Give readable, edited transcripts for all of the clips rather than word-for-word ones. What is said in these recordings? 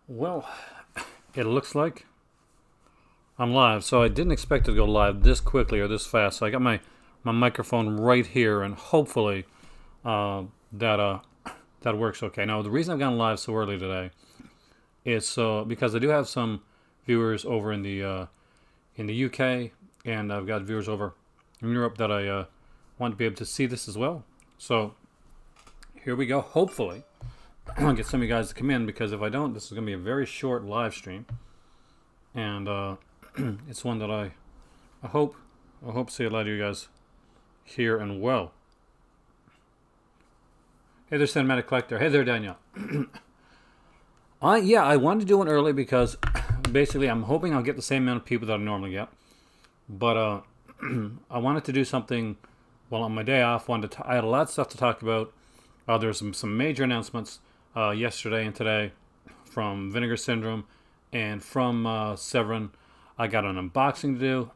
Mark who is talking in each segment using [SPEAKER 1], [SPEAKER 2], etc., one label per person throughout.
[SPEAKER 1] Well, it looks like I'm live, so I didn't expect it to go live this quickly or this fast. So I got my microphone right here, and hopefully uh, that that works okay. Now, the reason I've gone live so early today is because I do have some viewers over in the UK, and I've got viewers over in Europe that I want to be able to see this as well. So here we go. Hopefully, I'll get some of you guys to come in, because if I don't, this is going to be a very short live stream, and it's one that I hope to see a lot of you guys hear and well. Hey there, Cinematic Collector. Hey there, Daniel. I wanted to do one early because basically I'm hoping I'll get the same amount of people that I normally get, but I wanted to do something well on my day off. I had a lot of stuff to talk about. There's some major announcements yesterday and today from Vinegar Syndrome and from Severin. I got an unboxing to do.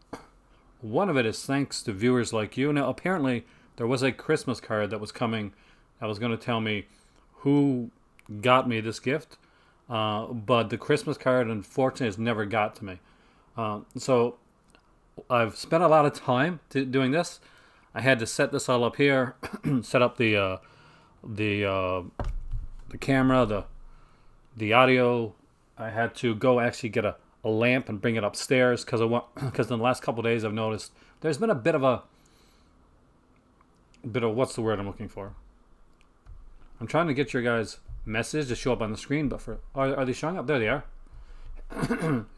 [SPEAKER 1] One of it is thanks to viewers like you. Now, apparently, there was a Christmas card that was coming that was going to tell me who got me this gift. But the Christmas card, unfortunately, has never got to me. So I've spent a lot of time doing this. I had to set this all up here, set up the camera, the audio. I had to go actually get a lamp and bring it upstairs because in the last couple of days I've noticed there's been a bit of what's the word I'm looking for? I'm trying to get your guys' message to show up on the screen, but are they showing up? There they are.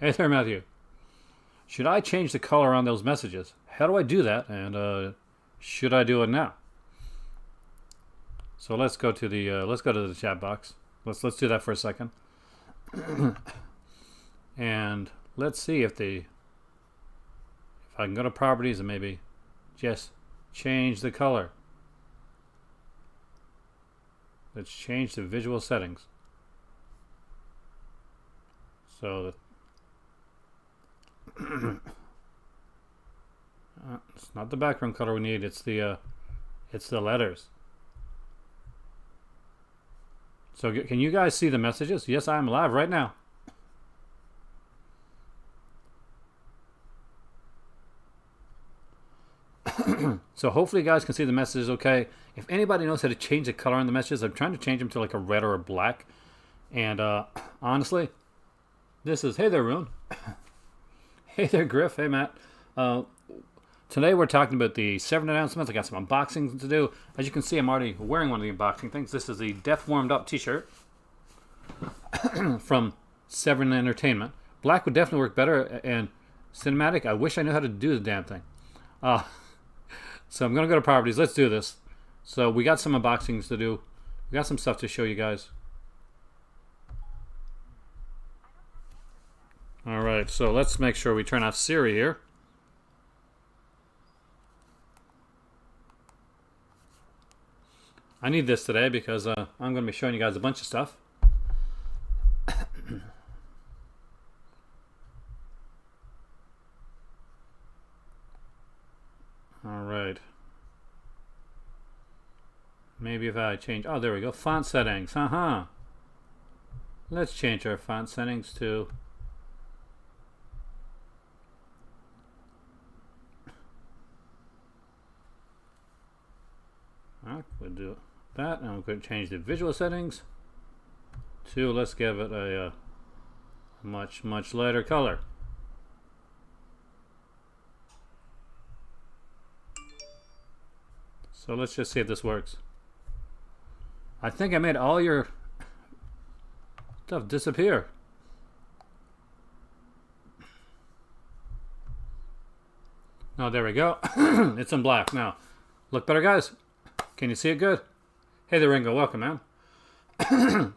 [SPEAKER 1] Hey there, Matthew. Should I change the color on those messages? How do I do that? And should I do it now? So let's go to the chat box. Let's do that for a second. And let's see if I can go to properties and maybe just change the color. Let's change the visual settings. So it's not the background color we need. It's the letters. So can you guys see the messages? Yes, I'm live right now. So hopefully you guys can see the messages okay. If anybody knows how to change the color on the messages, I'm trying to change them to like a red or a black. And honestly, this is, hey there, Rune. Hey there, Griff. Hey, Matt. Today we're talking about the Severin announcements. I got some unboxings to do. As you can see, I'm already wearing one of the unboxing things. This is the Death Warmed Up t-shirt from Severin Entertainment. Black would definitely work better, and cinematic, I wish I knew how to do the damn thing. So I'm going to go to properties. Let's do this. So we got some unboxings to do. We got some stuff to show you guys. Alright, so let's make sure we turn off Siri here. I need this today because I'm going to be showing you guys a bunch of stuff. Alright. Maybe if I change... Oh, there we go. Font settings. Let's change our font settings to... We'll do that, and we're going to change the visual settings to, let's give it a much lighter color. So let's just see if this works. I think I made all your stuff disappear. Oh, there we go. It's in black now. Look better, guys. Can you see it good? Hey there, Ringo. Welcome, man.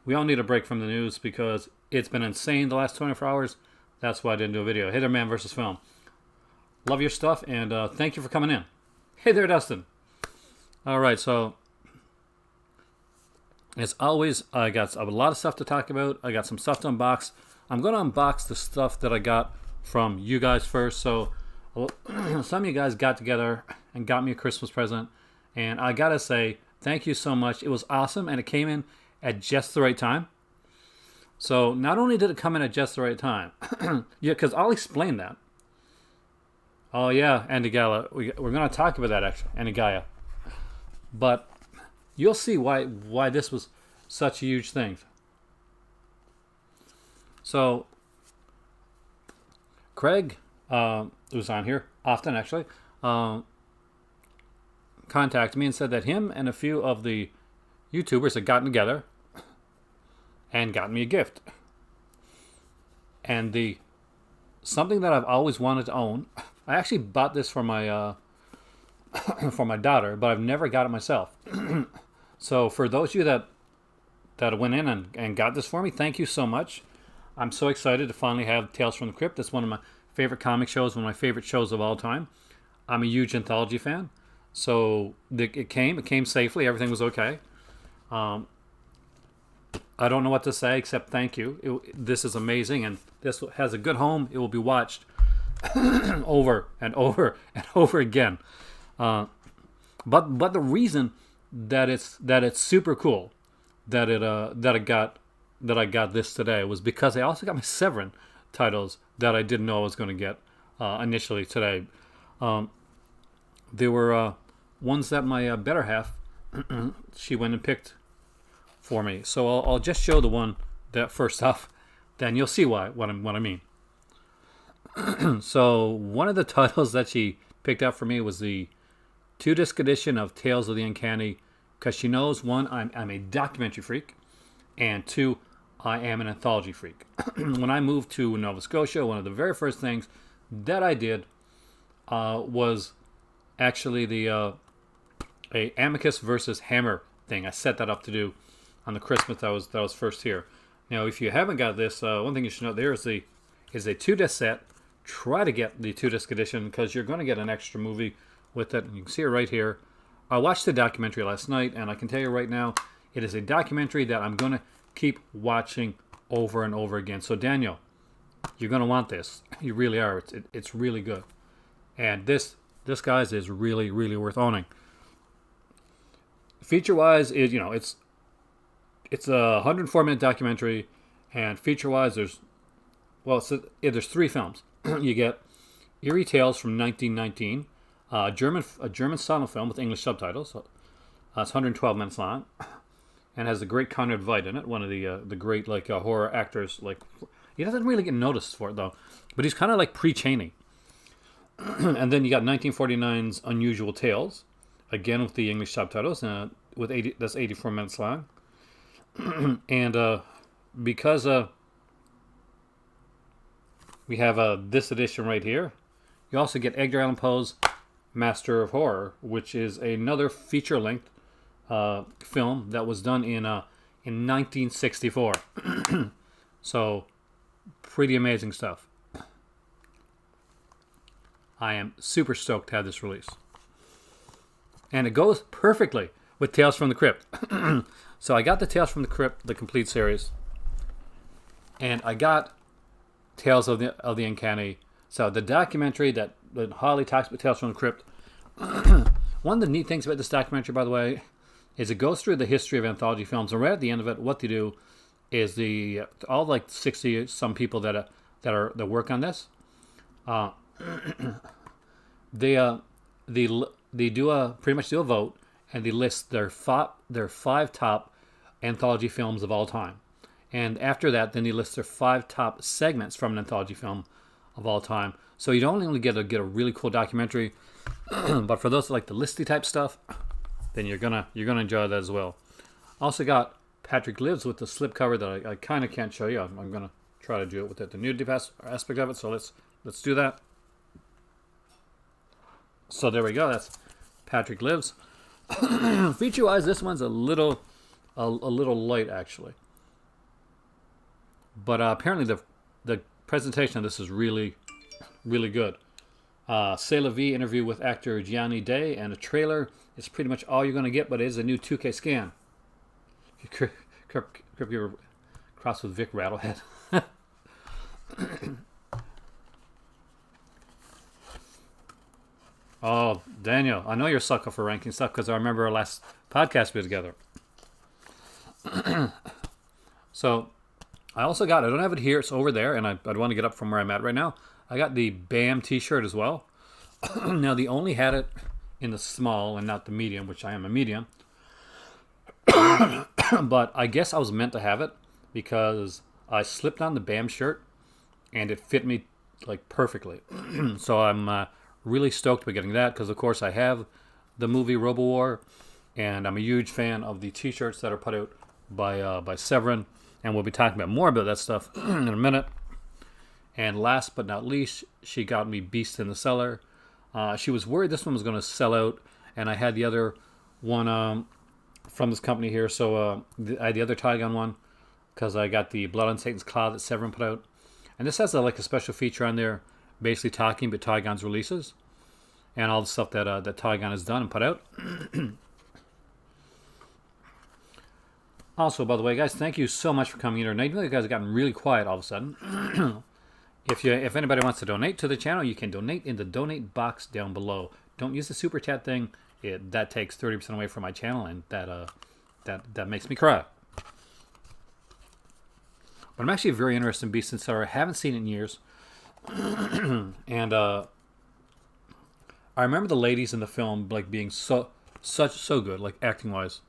[SPEAKER 1] We all need a break from the news because it's been insane the last 24 hours. That's why I didn't do a video. Hey there, Man versus Film. Love your stuff, and thank you for coming in. Hey there, Dustin. All right, so as always, I got a lot of stuff to talk about. I got some stuff to unbox. I'm going to unbox the stuff that I got from you guys first. So some of you guys got together and got me a Christmas present. And I gotta say, thank you so much. It was awesome, and it came in at just the right time. So not only did it come in at just the right time, yeah, because I'll explain that. Oh yeah, Antigala. We're going to talk about that actually, Antigaya. But you'll see why this was such a huge thing. So Craig, who's on here often actually, contacted me and said that him and a few of the YouTubers had gotten together and gotten me a gift. And the something that I've always wanted to own. I actually bought this for my for my daughter, but I've never got it myself. So for those of you that went in and got this for me, thank you so much. I'm so excited to finally have Tales from the Crypt. It's one of my favorite comic shows, one of my favorite shows of all time. I'm a huge anthology fan. So it came safely. Everything was okay. I don't know what to say except thank you. This is amazing, and this has a good home. It will be watched over and over and over again. But the reason that it's super cool that I got this today was because I also got my Severin titles that I didn't know I was going to get initially today. There were ones that my better half she went and picked for me. So I'll just show the one that first off, then you'll see what I mean. So one of the titles that she picked out for me was the 2-disc edition of Tales of the Uncanny, because she knows, one, I'm a documentary freak, and two, I am an anthology freak. When I moved to Nova Scotia, one of the very first things that I did was actually the a Amicus versus Hammer thing. I set that up to do on the Christmas that was first here. Now, if you haven't got this, one thing you should know there is a 2-disc set. Try to get the 2-disc edition because you're going to get an extra movie with it. And you can see it right here. I watched the documentary last night, and I can tell you right now, it is a documentary that I'm going to keep watching over and over again. So Daniel, you're going to want this. You really are. It's really good. And this guys is really, really worth owning. Feature-wise, it's a 104-minute documentary, and feature-wise, there's 3 films. You get Eerie Tales from 1919, a German silent film with English subtitles. It's 112 minutes long, and has the great Conrad Veidt in it, one of the great horror actors. He doesn't really get noticed for it though, but he's kind of like pre-Chaney. And then you got 1949's Unusual Tales, again with the English subtitles, that's 84 minutes long. And because we have this edition right here, you also get Edgar Allan Poe's Master of Horror, which is another feature-length film that was done in 1964. So, pretty amazing stuff. I am super stoked to have this release. And it goes perfectly with Tales from the Crypt. So I got the Tales from the Crypt, the complete series. And I got Tales of the Uncanny. So the documentary that Holly talks about Tales from the Crypt. One of the neat things about this documentary, by the way, is it goes through the history of anthology films. And right at the end of it, what they do is all 60 some people that work on this. They pretty much do a vote, and they list their 5 top anthology films of all time. And after that, then they list their 5 top segments from an anthology film of all time. So you don't only get a really cool documentary, but for those that like the listy type stuff, then you're gonna enjoy that as well. Also got Patrick Lives with the slipcover that I kind of can't show you. I'm gonna try to do it with the nudity aspect of it. So let's do that. So there we go. That's Patrick Lives. Feature-wise, this one's a little light actually, but apparently the presentation of this is really, really good. C'est la vie interview with actor Gianni Day, and a trailer is pretty much all you're going to get, but it is a new 2K scan. You're cross with Vic Rattlehead. Oh, Daniel, I know you're a sucker for ranking stuff because I remember our last podcast we did together. So, I also got, I don't have it here, it's over there, and I'd want to get up from where I'm at right now. I got the BAM t-shirt as well. Now, they only had it in the small and not the medium, which I am a medium. But I guess I was meant to have it because I slipped on the BAM shirt and it fit me like perfectly. So I'm really stoked about getting that because, of course, I have the movie RoboWar, and I'm a huge fan of the t-shirts that are put out by Severin, and we'll be talking about more about that stuff in a minute. And last but not least, she got me Beast in the Cellar. She was worried this one was going to sell out, and I had the other one from this company here. So I had the other Tygon one because I got the Blood on Satan's Claw that Severin put out. And this has like a special feature on there, basically talking about Tygon's releases and all the stuff that Tygon has done and put out. Also, by the way, guys, thank you so much for coming in tonight. You guys have gotten really quiet all of a sudden. If anybody wants to donate to the channel, you can donate in the donate box down below. Don't use the super chat thing. That takes 30% away from my channel, and that makes me cry. But I'm actually very interested in Beast and Cellar. I haven't seen it in years. And I remember the ladies in the film like being so good, like acting wise.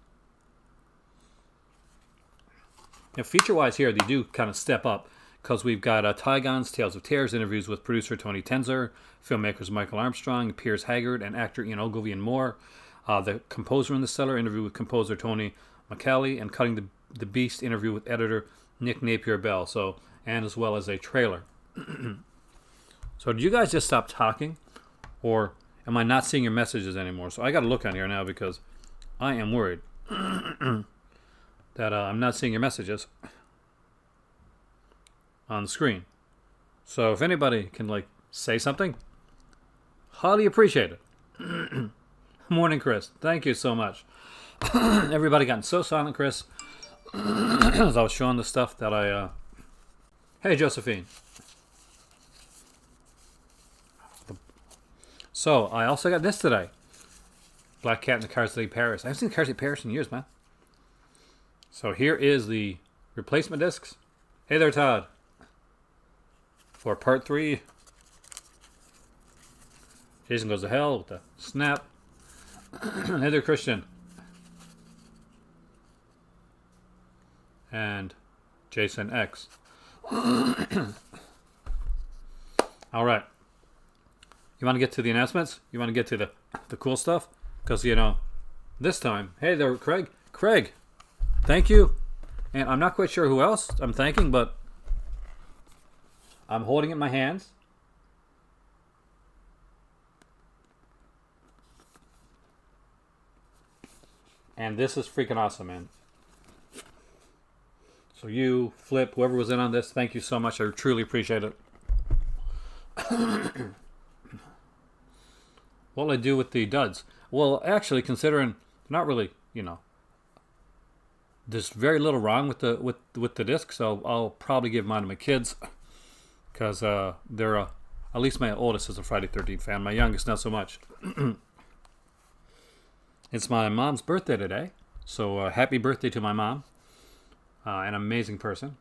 [SPEAKER 1] Now, feature wise here, they do kind of step up because we've got Tygon's Tales of Tears interviews with producer Tony Tenzer, filmmakers Michael Armstrong, Piers Haggard, and actor Ian Ogilvy, and more. The Composer in the Cellar interview with composer Tony McCallie, and Cutting the Beast interview with editor Nick Napier Bell. So, and as well as a trailer. So, did you guys just stop talking, or am I not seeing your messages anymore? So I got to look on here now because I am worried that I'm not seeing your messages on the screen. So if anybody can like say something, highly appreciate it. Morning, Chris. Thank you so much. Everybody gotten so silent, Chris, as I was showing the stuff that I. Hey, Josephine. So I also got this today. Black Cat and the Cars City Paris. I haven't seen Cars City Paris in years, man. So here is the replacement discs. Hey there, Todd. For part 3. Jason Goes to Hell with the snap. Hey there, Christian. And Jason X. All right. You want to get to the announcements? You want to get to the cool stuff? Because, you know, this time... Hey there, Craig. Craig, thank you. And I'm not quite sure who else I'm thanking, but I'm holding it in my hands. And this is freaking awesome, man. So you, Flip, whoever was in on this, thank you so much. I truly appreciate it. What'll I do with the duds? Well, actually, considering not really, you know, there's very little wrong with the disc, so I'll probably give mine to my kids because they're at least my oldest is a Friday 13th fan. My youngest, not so much. It's my mom's birthday today, so happy birthday to my mom. An amazing person.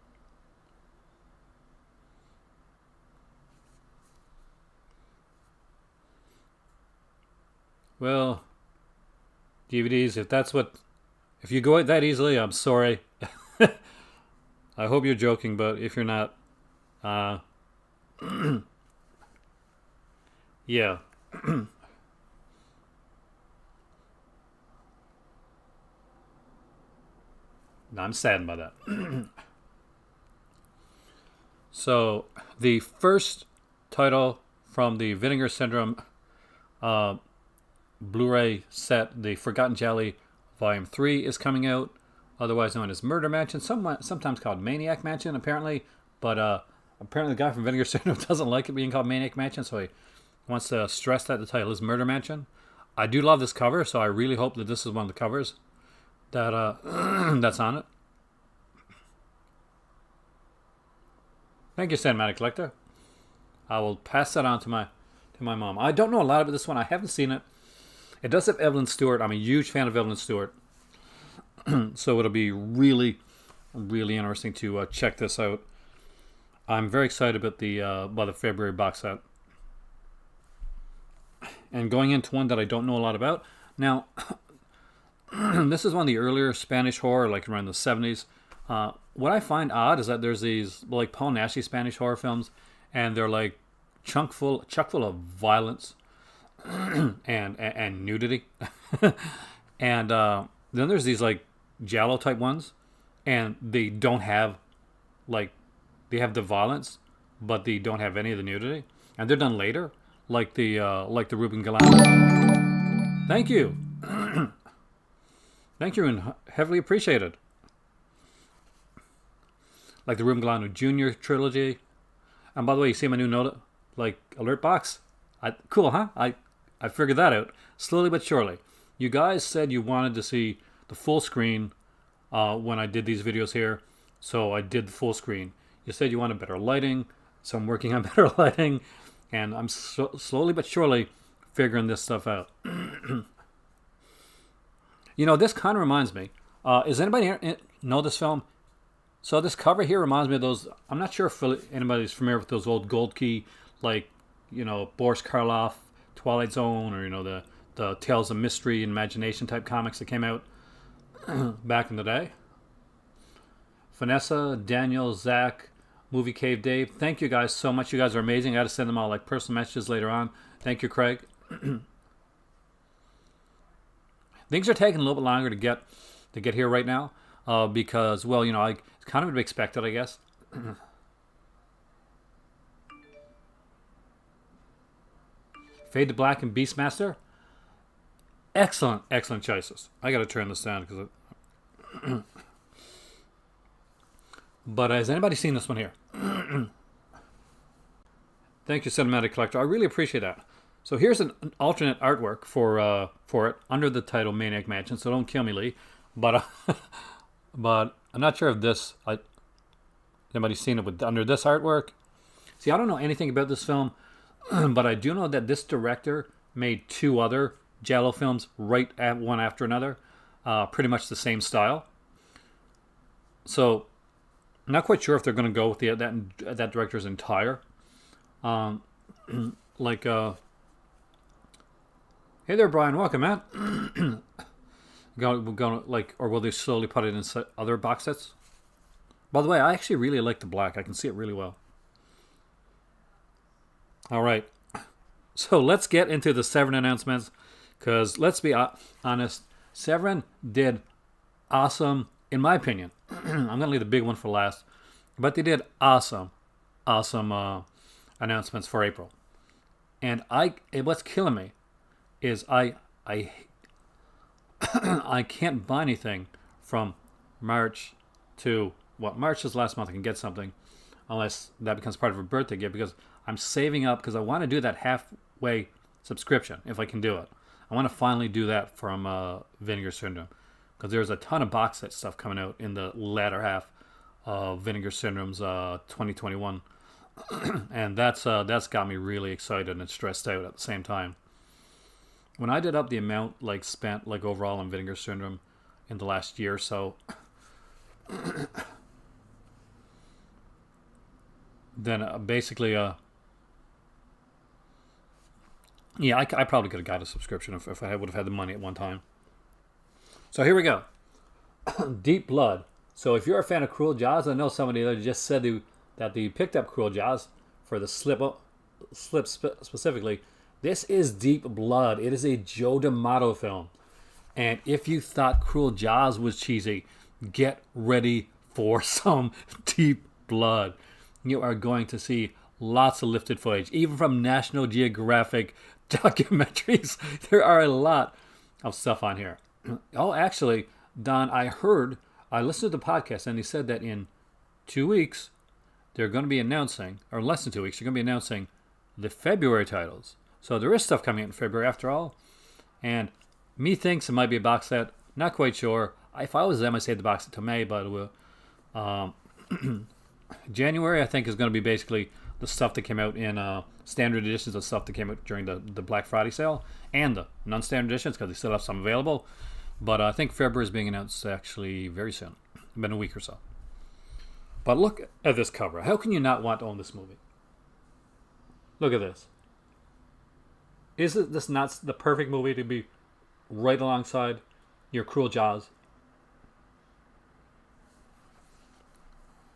[SPEAKER 1] Well, DVDs, if you go it that easily, I'm sorry. I hope you're joking, but if you're not, yeah. No, I'm saddened by that. So, the first title from the Vinegar Syndrome Blu-ray set, the Forgotten Jelly Volume 3 is coming out, otherwise known as Murder Mansion, sometimes called Maniac Mansion, apparently. But apparently the guy from Vinegar Syndrome doesn't like it being called Maniac Mansion, so he wants to stress that the title is Murder Mansion. I do love this cover, so I really hope that this is one of the covers that that's on it. Thank you, Cinematic Collector. I will pass that on to my mom. I don't know a lot about this one. I haven't seen it. It does have Evelyn Stewart. I'm a huge fan of Evelyn Stewart. So it'll be really really interesting to check this out. I'm very excited about the February box set. And going into one that I don't know a lot about. Now, this is one of the earlier Spanish horror, like around the 70s. What I find odd is that there's these like Paul Naschy Spanish horror films, and they're like chock full of violence and nudity. And then there's these like giallo type ones, and they don't have like, they have the violence, but they don't have any of the nudity, and they're done later, like the Ruben Galano. Thank you. Thank you, and heavily appreciated. Like the Ruben Galano Jr. trilogy. And by the way, you see my new note, like alert box? Cool, huh? I figured that out slowly but surely. You guys said you wanted to see the full screen when I did these videos here, so I did the full screen. You said you wanted better lighting, so I'm working on better lighting, and I'm slowly but surely figuring this stuff out. You know, this kind of reminds me. Does anybody here know this film? So this cover here reminds me of those. I'm not sure if anybody's familiar with those old Gold Key, like, you know, Boris Karloff, Twilight Zone, or, you know, the Tales of Mystery and Imagination type comics that came out back in the day. Vanessa, Daniel, Zach, Movie Cave Dave, thank you guys so much. You guys are amazing. I got to send them all like personal messages later on. Thank you, Craig. Things are taking a little bit longer to get here right now because, well, you know, it's kind of to be expected, I guess. Fade to Black and Beastmaster. Excellent, excellent choices. I got to turn this down because But has anybody seen this one here? Thank you, Cinematic Collector. I really appreciate that. So here's an alternate artwork for it under the title Maniac Mansion. So don't kill me, Lee. But but I'm not sure if anybody's seen it with under this artwork. See, I don't know anything about this film, but I do know that this director made 2 other giallo films right at one after another, pretty much the same style. So I'm not quite sure if they're going to go with that director's entire hey there, Brian. Welcome, man. Going like, or will they slowly put it in other box sets? By the way, I actually really like the black. I can see it really well. All right. So let's get into the Severin announcements, because let's be honest, Severin did awesome, in my opinion. I'm going to leave the big one for last, but they did awesome announcements for April. And what's killing me is I can't buy anything from March to March is last month. I can get something unless that becomes part of a birthday gift, because I'm saving up because I want to do that halfway subscription if I can do it. I want to finally do that from Vinegar Syndrome, because there's a ton of box set stuff coming out in the latter half of Vinegar Syndrome's 2021, and that's got me really excited and stressed out at the same time. When I did up the amount spent overall on Vinegar Syndrome in the last year or so, then basically yeah, I probably could have got a subscription if I would have had the money at one time. So here we go. Deep Blood. So if you're a fan of Cruel Jaws, I know somebody that just said that they picked up Cruel Jaws for the slip specifically. This is Deep Blood. It is a Joe D'Amato film. And if you thought Cruel Jaws was cheesy, get ready for some Deep Blood. You are going to see lots of lifted footage, even from National Geographic documentaries. There are a lot of stuff on here. Oh, actually, Don, I listened to the podcast, and they said that in 2 weeks, they're going to be announcing, or less than 2 weeks, they're going to be announcing the February titles. So there is stuff coming out in February after all. And me thinks it might be a box set. Not quite sure. If I was them, I'd say the box set to May, but January, I think, is going to be basically the stuff that came out in standard editions, the stuff that came out during the Black Friday sale, and the non-standard editions, because they still have some available. But I think February is being announced actually very soon. Been a week or so. But look at this cover. How can you not want to own this movie? Look at this. Isn't this not the perfect movie to be right alongside your Cruel Jaws?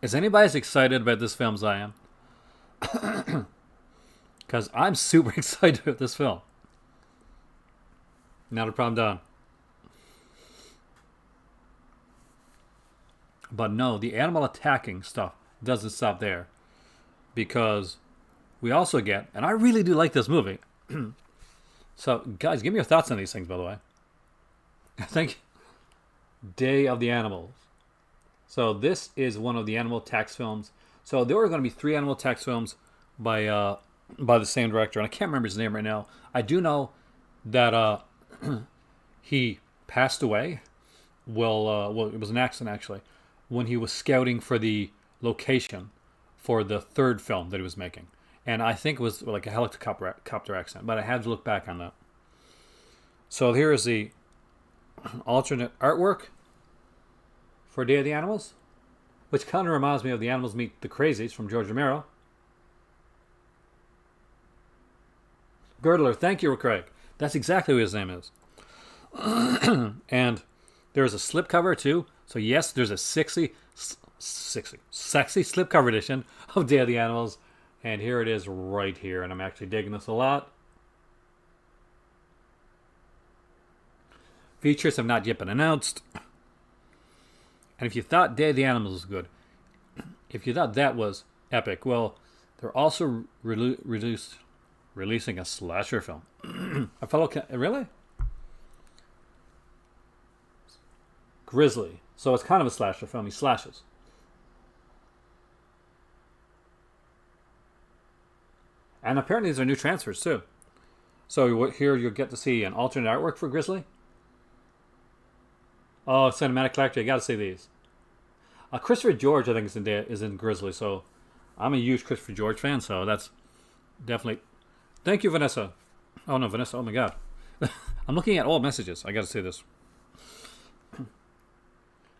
[SPEAKER 1] Is anybody as excited about this film as I am? Because I'm super excited about this film. Not a problem done. But no, the animal attacking stuff doesn't stop there. Because we also get, and I really do like this movie. So, guys, give me your thoughts on these things, by the way. I think Day of the Animals. So this is one of the animal attacks films. So there were going to be 3 animal attacks films by the same director, and I can't remember his name right now. I do know that he passed away. Well, it was an accident actually, when he was scouting for the location for the 3rd film that he was making, and I think it was like a helicopter accident. But I had to look back on that. So here is the alternate artwork for Day of the Animals, which kind of reminds me of The Animals Meet the Crazies from George Romero. Girdler, thank you, Craig. That's exactly what his name is. And there's a slipcover too. So yes, there's a sexy slipcover edition of Day of the Animals. And here it is right here. And I'm actually digging this a lot. Features have not yet been announced. And if you thought Day of the Animals was good, if you thought that was epic, well, they're also releasing a slasher film. Really? Grizzly. So it's kind of a slasher film. He slashes. And apparently these are new transfers too. So here you'll get to see an alternate artwork for Grizzly. Oh, Cinematic Collector, you got to see these. Christopher George, I think, is in Grizzly, so I'm a huge Christopher George fan, so that's definitely... Thank you, Vanessa. Oh, no, Vanessa, oh my God. I'm looking at old messages. I got to see this.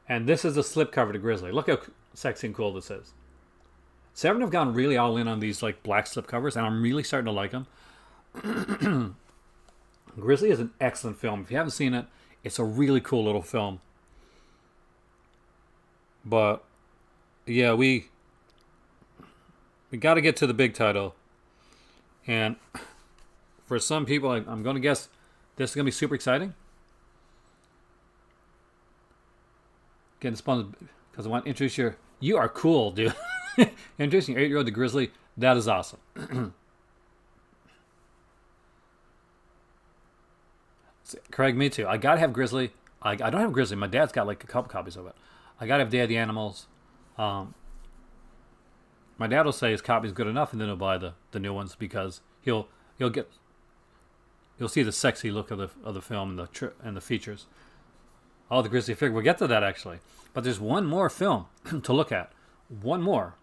[SPEAKER 1] And this is a slipcover to Grizzly. Look how sexy and cool this is. Severin have gone really all in on these like black slipcovers, and I'm really starting to like them. Grizzly is an excellent film. If you haven't seen it, it's a really cool little film. But yeah, we got to get to the big title. And for some people, I'm going to guess this is going to be super exciting. Getting spun because I want to introduce you. You are cool, dude. Introducing your 8-year-old to Grizzly, that is awesome. Craig, me too. I gotta have Grizzly. I don't have Grizzly. My dad's got like a couple copies of it. I gotta have Day of the Animals. My dad will say his copy's good enough, and then he'll buy the new ones because you'll see the sexy look of the film and the features. Oh, the Grizzly figure. We'll get to that actually. But there's one more film to look at. One more.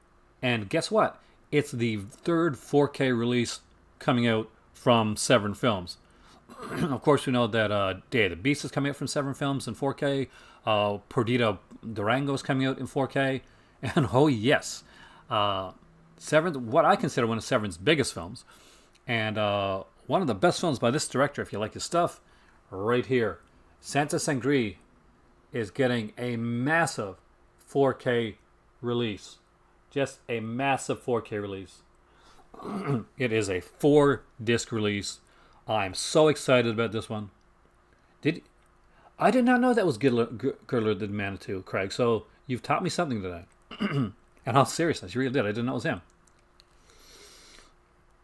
[SPEAKER 1] And guess what? It's the 3rd 4K release coming out from Severin Films. Of course, we know that Day of the Beast is coming out from Severin Films in 4K. Perdita Durango is coming out in 4K. And oh yes, Severin, what I consider one of Severin's biggest films. And one of the best films by this director, if you like his stuff, right here. Santa Sangre is getting a massive 4K release. Just a massive 4K release. It is a 4-disc release. I'm so excited about this one. I did not know that was Girdler did Manitou, Craig. So you've taught me something today. In all seriousness, you really did. I didn't know it was him.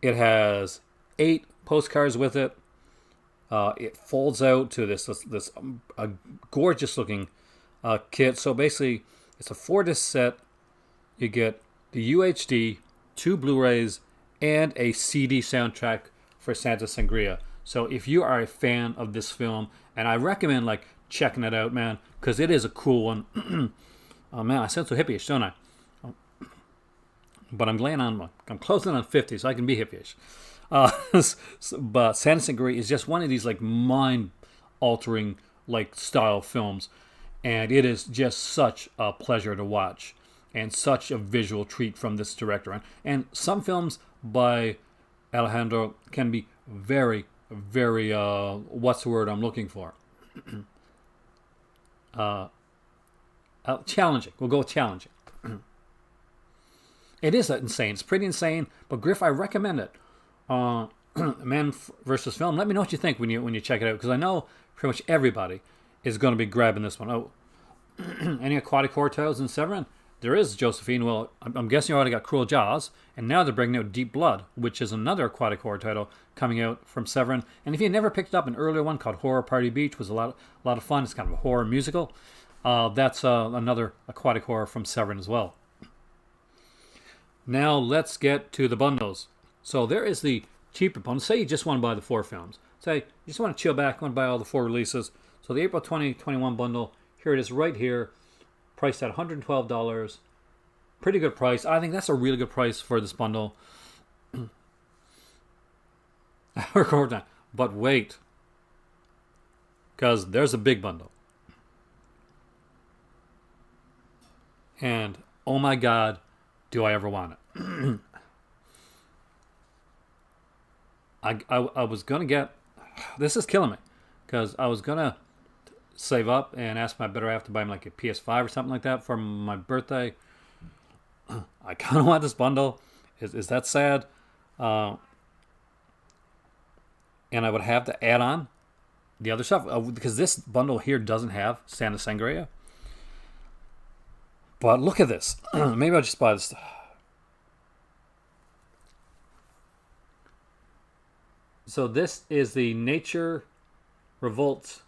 [SPEAKER 1] It has 8 postcards with it. It folds out to this gorgeous looking kit. So basically, it's a 4-disc set. You get the UHD, 2 Blu-rays, and a CD soundtrack for Santa Sangria. So if you are a fan of this film, and I recommend like checking it out, man, because it is a cool one. Oh man, I sound so hippie-ish, don't I? But I'm closing on 50, so I can be hippie-ish. But Santa Sangria is just one of these like mind-altering like style films, and it is just such a pleasure to watch. and such a visual treat from this director. And some films by Alejandro can be very, very, what's the word I'm looking for? Challenging. We'll go with challenging. It is insane. It's pretty insane. But Griff, I recommend it. Man versus Film. Let me know what you think when you check it out, because I know pretty much everybody is going to be grabbing this one. Oh, any aquatic horror titles in Severin? There is Josephine. Well, I'm guessing you already got Cruel Jaws, and now they're bringing out Deep Blood, which is another aquatic horror title coming out from Severin. And if you never picked up an earlier one called Horror Party Beach, was a lot of fun. It's kind of a horror musical. That's another aquatic horror from Severin as well. Now let's get to the bundles. So there is the cheaper bundle. Say you just want to buy the 4 films. Say you just want to chill back, want to buy all the 4 releases. So the April 2021 bundle, here it is right here, priced at $112. Pretty good price. I think that's a really good price for this bundle. But wait, because there's a big bundle. And oh my God, do I ever want it. I was going to get, this is killing me, because I was going to save up and ask my better half to buy me like a PS5 or something like that for my birthday. I kind of want this bundle. Is that sad? And I would have to add on the other stuff, because this bundle here doesn't have Santa Sangria. But look at this. Maybe I'll just buy this. So this is the Nature Revolts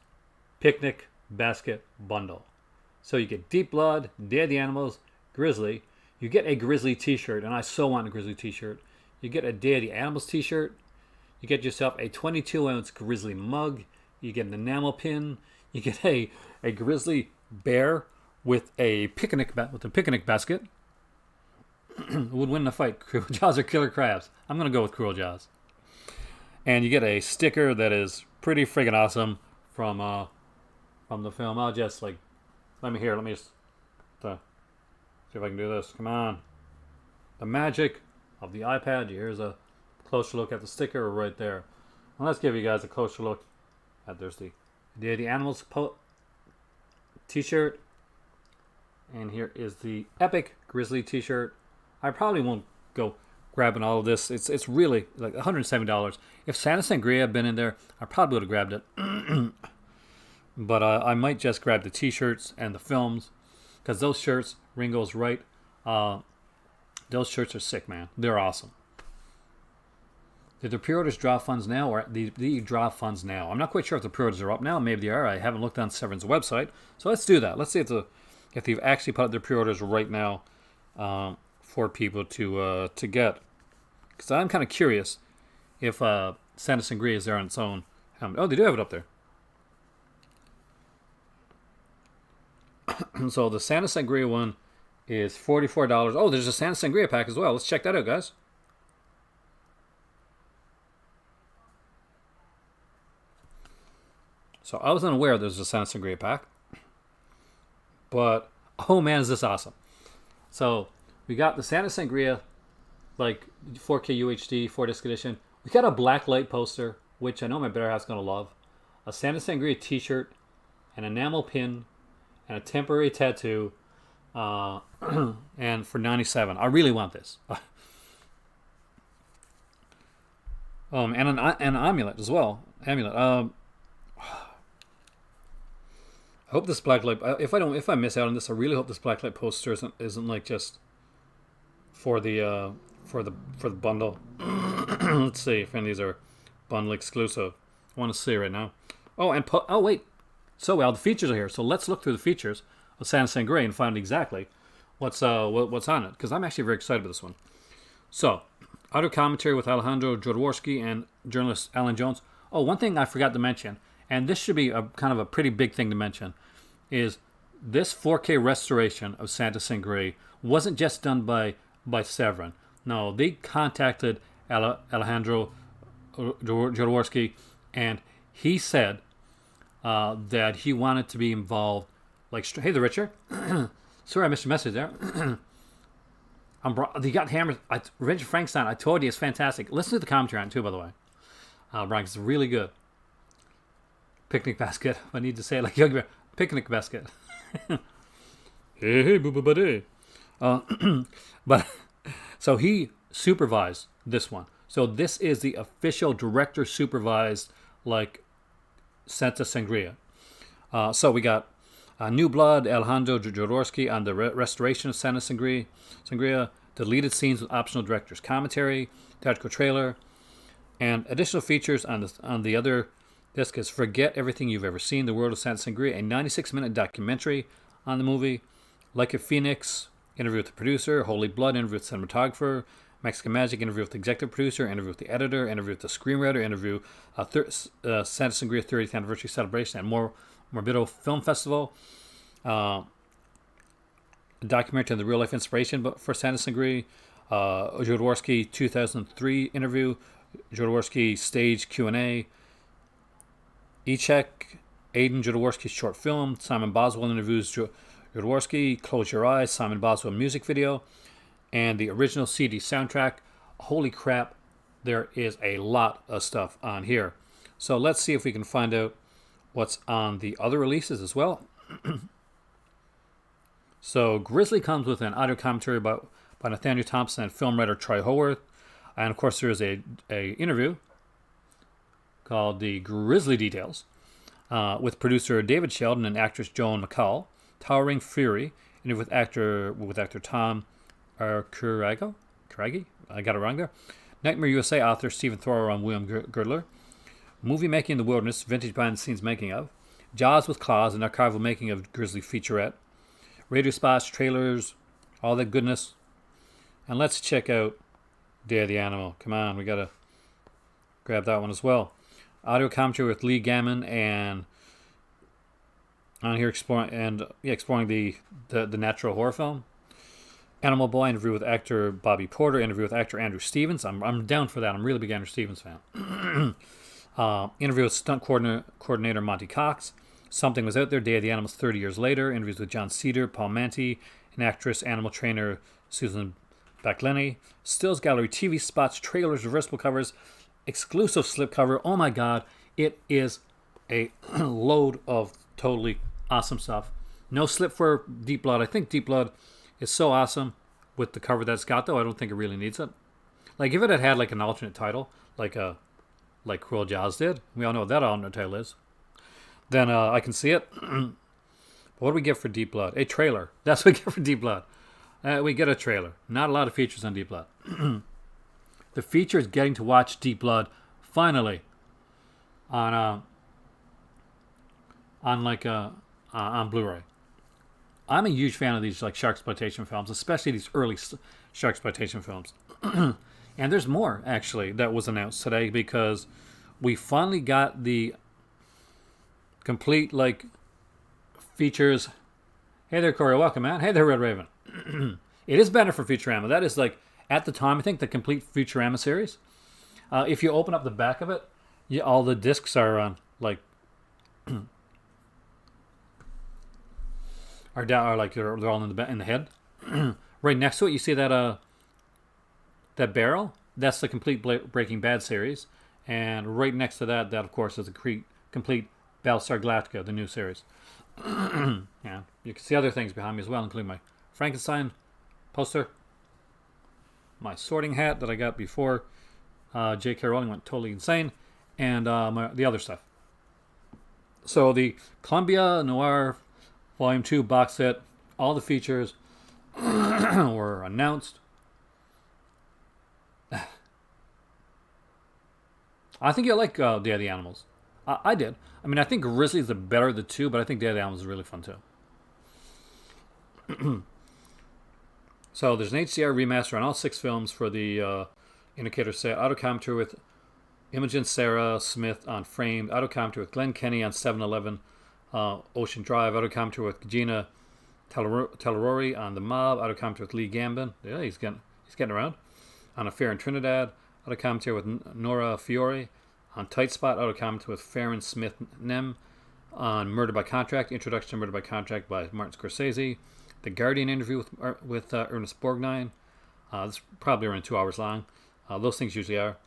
[SPEAKER 1] Picnic Basket Bundle. So you get Deep Blood, Day of the Animals, Grizzly. You get a Grizzly t-shirt, and I so want a Grizzly t-shirt. You get a Day of the Animals t-shirt. You get yourself a 22-ounce Grizzly mug. You get an enamel pin. You get a Grizzly bear with a picnic basket. Who would win in a fight, Cruel Jaws or Killer Crabs? I'm going to go with Cruel Jaws. And you get a sticker that is pretty friggin' awesome from the film. I'll just let me just see if I can do this. Come on. The magic of the iPad. Here's a closer look at the sticker right there. And let's give you guys a closer look at there's the Day of the Animals t-shirt. And here is the Epic Grizzly t-shirt. I probably won't go grabbing all of this. It's really like $170. If Santa Sangria had been in there, I probably would have grabbed it. But I might just grab the t-shirts and the films, because those shirts, Ringo's right, those shirts are sick, man. They're awesome. Did the pre-orders draw funds now, or the draw funds now? I'm not quite sure if the pre-orders are up now. Maybe they are. I haven't looked on Severin's website. So let's do that. Let's see if they've actually put up their pre-orders right now for people to get. Because I'm kind of curious if Santa Sangria is there on its own. Oh, they do have it up there. So the Santa Sangria one is $44. Oh, there's a Santa Sangria pack as well. Let's check that out, guys. So I was unaware there's a Santa Sangria pack. But, oh man, is this awesome. So, we got the Santa Sangria, like 4K UHD, 4-disc edition. We got a black light poster, which I know my better half's going to love. A Santa Sangria t-shirt, an enamel pin, and a temporary tattoo. And for $97. I really want this. And an amulet as well. I hope this blacklight. If I miss out on this, I really hope this blacklight poster isn't like just for the bundle. Let's see if any of these are bundle exclusive. I want to see right now. Oh wait. So the features are here. So let's look through the features of Santa Sangria and find exactly what's on it, because I'm actually very excited about this one. So, audio commentary with Alejandro Jodorowsky and journalist Alan Jones. Oh, one thing I forgot to mention, and this should be a kind of a pretty big thing to mention, is this 4K restoration of Santa Sangria wasn't just done by Severin. No, they contacted Alejandro Jodorowsky, and he said that he wanted to be involved. Like, hey there, Richard. Sorry I missed your message there. You got Hammer. Richard Frankenstein. I told you it's fantastic. Listen to the commentary on it too, by the way. Brian, it's really good. Picnic basket. I need to say it like Yogi Bear. Picnic basket. Hey, boo boo buddy. But so he supervised this one. So this is the official director supervised like Santa Sangria. So we got New Blood, Alejandro Jodorowsky on the restoration of Santa Sangria, deleted scenes with optional director's commentary, theatrical trailer, and additional features on the other disc is Forget Everything You've Ever Seen, The World of Santa Sangria, a 96-minute documentary on the movie, Like a Phoenix, interview with the producer, Holy Blood, interview with the cinematographer, Mexican Magic, interview with the executive producer, interview with the editor, interview with the screenwriter, interview Santa Sangria 30th anniversary celebration at Morbido Film Festival, a documentary on the real life inspiration for Santa Sangria, Jodorowsky 2003 interview, Jodorowsky stage Q&A, E-Check, Aidan Jodorowsky's short film, Simon Boswell interviews Jodorowsky, Close Your Eyes, Simon Boswell music video, and the original CD soundtrack. Holy crap, there is a lot of stuff on here. So let's see if we can find out what's on the other releases as well. So Grizzly comes with an audio commentary by Nathaniel Thompson and film writer Troy Haworth. And of course, there's a interview called The Grizzly Details with producer David Sheldon and actress Joan McCall. Towering Fury, interview with actor Tom Curagi. I got it wrong there. Nightmare USA author Stephen Thrower on William Girdler. Movie Making in the Wilderness, vintage behind the scenes making of. Jaws with Claws, an archival making of Grizzly featurette. Radio spots, trailers, all that goodness. And let's check out Day of the Animal. Come on, we gotta grab that one as well. Audio commentary with Lee Gammon and on here exploring the natural horror film. Animal Boy, interview with actor Bobby Porter, interview with actor Andrew Stevens. I'm down for that. I'm a really big Andrew Stevens fan. Interview with stunt coordinator Monty Cox. Something Was Out There, Day of the Animals 30 years later. Interviews with John Cedar, Paul Manti, and actress animal trainer Susan Backleni. Stills Gallery TV spots, trailers, reversible covers, exclusive slipcover. Oh my god, it is a load of totally awesome stuff. No slip for Deep Blood. I think Deep Blood is so awesome with the cover that it's got, though. I don't think it really needs it. Like if it had like an alternate title, like Cruel Jaws did, we all know what that alternate title is, then I can see it. But what do we get for Deep Blood? A trailer. That's what we get for Deep Blood. We get a trailer. Not a lot of features on Deep Blood. The feature is getting to watch Deep Blood finally on Blu-ray. I'm a huge fan of these like shark exploitation films, especially these early shark exploitation films. And there's more actually that was announced today because we finally got the complete like features. Hey there, Corey, welcome, man. Hey there, Red Raven. It is better for Futurama. That is like at the time I think the complete Futurama series. If you open up the back of it, all the discs are on like are down are like they're all in the head. Right next to it, you see that that barrel. That's the complete Breaking Bad series, and right next to that, of course is the complete Battlestar Galactica, the new series. Yeah, you can see other things behind me as well, including my Frankenstein poster, my sorting hat that I got before J.K. Rowling went totally insane, and the other stuff. So the Columbia Noir Volume 2 box set, all the features were announced. I think you like Day of the Animals. I did. I mean, I think Grizzly is the better of the two, but I think Day of the Animals is really fun too. So there's an HDR remaster on all 6 films for the Indicator set. Auto commentary with Imogen Sarah Smith on Framed. Auto commentary with Glenn Kenny on 7-Eleven Ocean Drive. Auto commentary with Gina Talarori on The Mob. Auto commentary with Lee Gambin. Yeah, he's getting around. On Affair in Trinidad. Auto commentary with Nora Fiore on Tight Spot. Auto commentary with Farron Smith Nem on Murder by Contract. Introduction to Murder by Contract by Martin Scorsese. The Guardian interview with Ernest Borgnine. It's probably around 2 hours long. Those things usually are.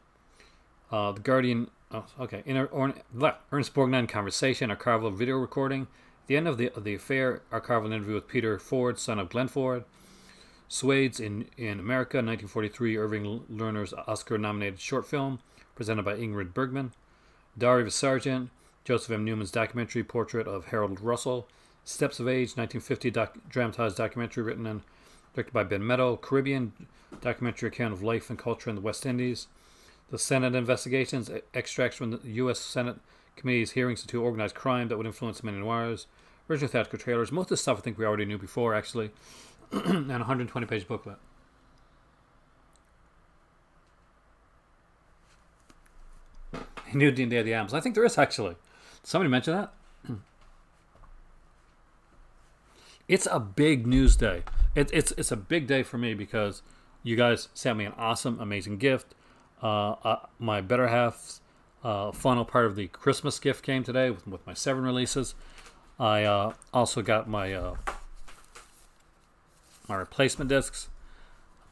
[SPEAKER 1] The Guardian. Oh, okay. Ernest Borgnine conversation, archival video recording. At the end of the affair, archival interview with Peter Ford, son of Glenn Ford. Swades in America, 1943, Irving Lerner's Oscar-nominated short film, presented by Ingrid Bergman. Diary of a Sergeant, Joseph M. Newman's documentary portrait of Harold Russell. Steps of Age, 1950 dramatized documentary written and directed by Ben Meadow. Caribbean, documentary account of life and culture in the West Indies. The Senate investigations, extracts from the U.S. Senate Committee's hearings into organized crime that would influence many noirs. Original theatrical trailers. Most of this stuff I think we already knew before, actually. And a 120-page booklet. New Day of the Adams. I think there is, actually. Somebody mention that? It's a big news day. It's a big day for me because you guys sent me an awesome, amazing gift. My better half's final part of the Christmas gift came today with my Severin releases. I also got my replacement discs.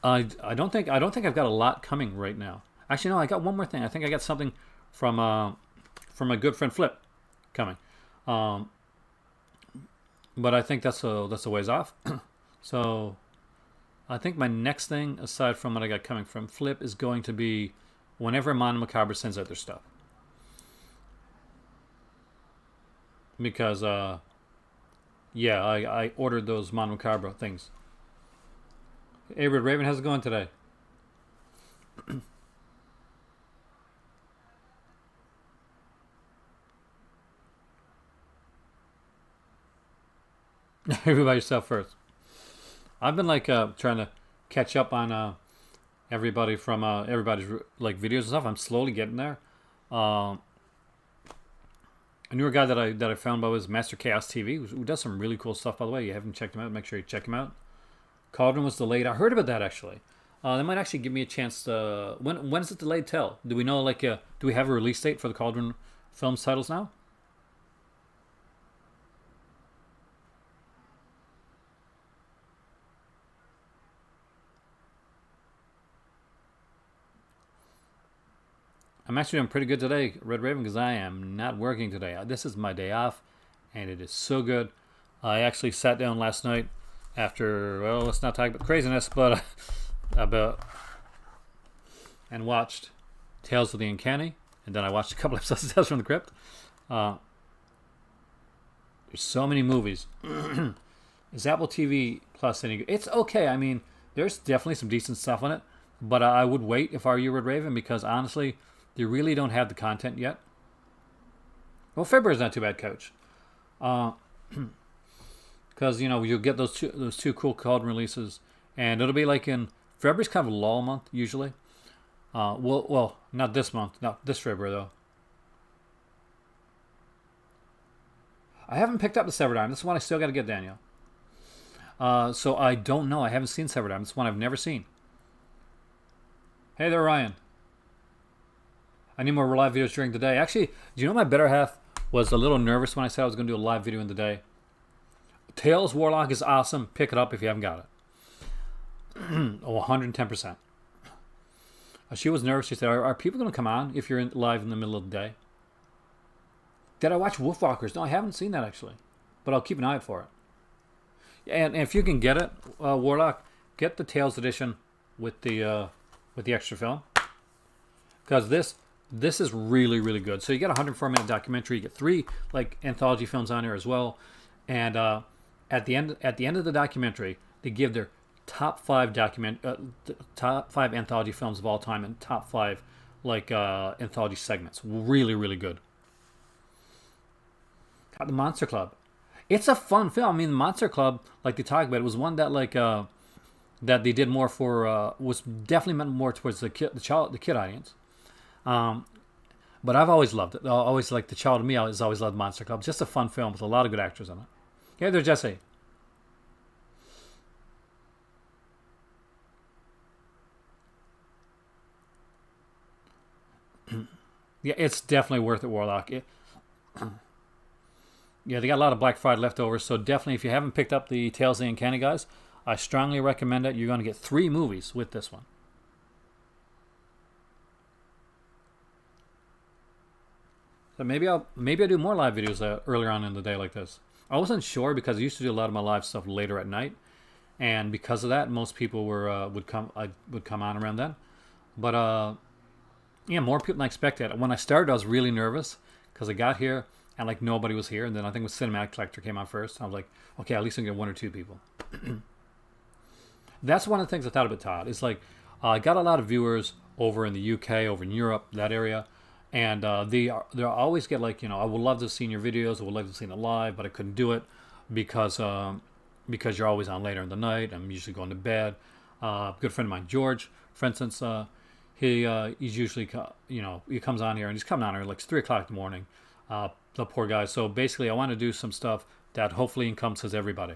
[SPEAKER 1] I don't think I've got a lot coming right now. Actually, no, I got one more thing. I think I got something from my good friend Flip coming. But I think that's a ways off. So I think my next thing, aside from what I got coming from Flip, is going to be whenever Mondo Macabre sends out their stuff. Because, yeah, I ordered those Mondo Macabre things. Hey, Red Raven, how's it going today? Everybody yourself first. I've been like trying to catch up on everybody from everybody's like videos and stuff. I'm slowly getting there. A newer guy that I found by was Master Chaos TV, who does some really cool stuff. By the way, you haven't checked him out, make sure you check him out. Cauldron was delayed. I heard about that actually. They might actually give me a chance to. When is it delayed? Till do we know? Like, do we have a release date for the Cauldron films titles now? I'm actually doing pretty good today, Red Raven, because I am not working today. This is my day off, and it is so good. I actually sat down last night after, well, let's not talk about craziness, but and watched Tales of the Uncanny, and then I watched a couple episodes of Tales from the Crypt. There's so many movies. Is Apple TV Plus any good? It's okay. I mean, there's definitely some decent stuff on it, but I would wait if I were you, Red Raven, because honestly, they really don't have the content yet. Well, February's not too bad, Coach. Because you'll get those two cool Cauldron releases, and it'll be like in February's kind of a lull month usually. Well, not this month, not this February though. I haven't picked up the Severin. This is one I still got to get, Daniel. So I don't know. I haven't seen Severin. This one I've never seen. Hey there, Ryan. I need more live videos during the day. Actually, do you know my better half was a little nervous when I said I was going to do a live video in the day? Tales Warlock is awesome. Pick it up if you haven't got it. Oh, 110%. She was nervous. She said, are people going to come on if you're live in the middle of the day? Did I watch Wolfwalkers? No, I haven't seen that actually. But I'll keep an eye out for it. And if you can get it, Warlock, get the Tales edition with the extra film. Because this is really, really good. So you get a 104-minute documentary. You get 3 like anthology films on here as well. And at the end of the documentary, they give their top 5 anthology films of all time and top 5 like anthology segments. Really, really good. Got the Monster Club. It's a fun film. I mean, the Monster Club, like they talk about, it was one that like that they did more for was definitely meant more towards the kid audience. But I've always loved it. I always like the child of me has always loved Monster Club. It's just a fun film with a lot of good actors in it. Hey there, Jesse. Yeah, it's definitely worth it, Warlock. Yeah, they got a lot of Black Friday leftovers, so definitely if you haven't picked up the Tales of the Uncanny guys, I strongly recommend it. You're going to get 3 movies with this one. So maybe I'll do more live videos earlier on in the day like this. I wasn't sure because I used to do a lot of my live stuff later at night, and because of that, most people would come on around then. But yeah, more people than I expected. When I started, I was really nervous because I got here and like nobody was here, and then I think the Cinematic Collector came out first. I was like, okay, at least I can get 1 or 2 people. That's one of the things I thought about Todd. It's like I got a lot of viewers over in the UK, over in Europe, that area. And they always get like, I would love to have seen your videos. I would love to have seen it live, but I couldn't do it because you're always on later in the night. I'm usually going to bed. A good friend of mine, George, for instance, he's usually, he comes on here and he's coming on here like 3 o'clock in the morning. The poor guy. So basically, I want to do some stuff that hopefully encompasses everybody.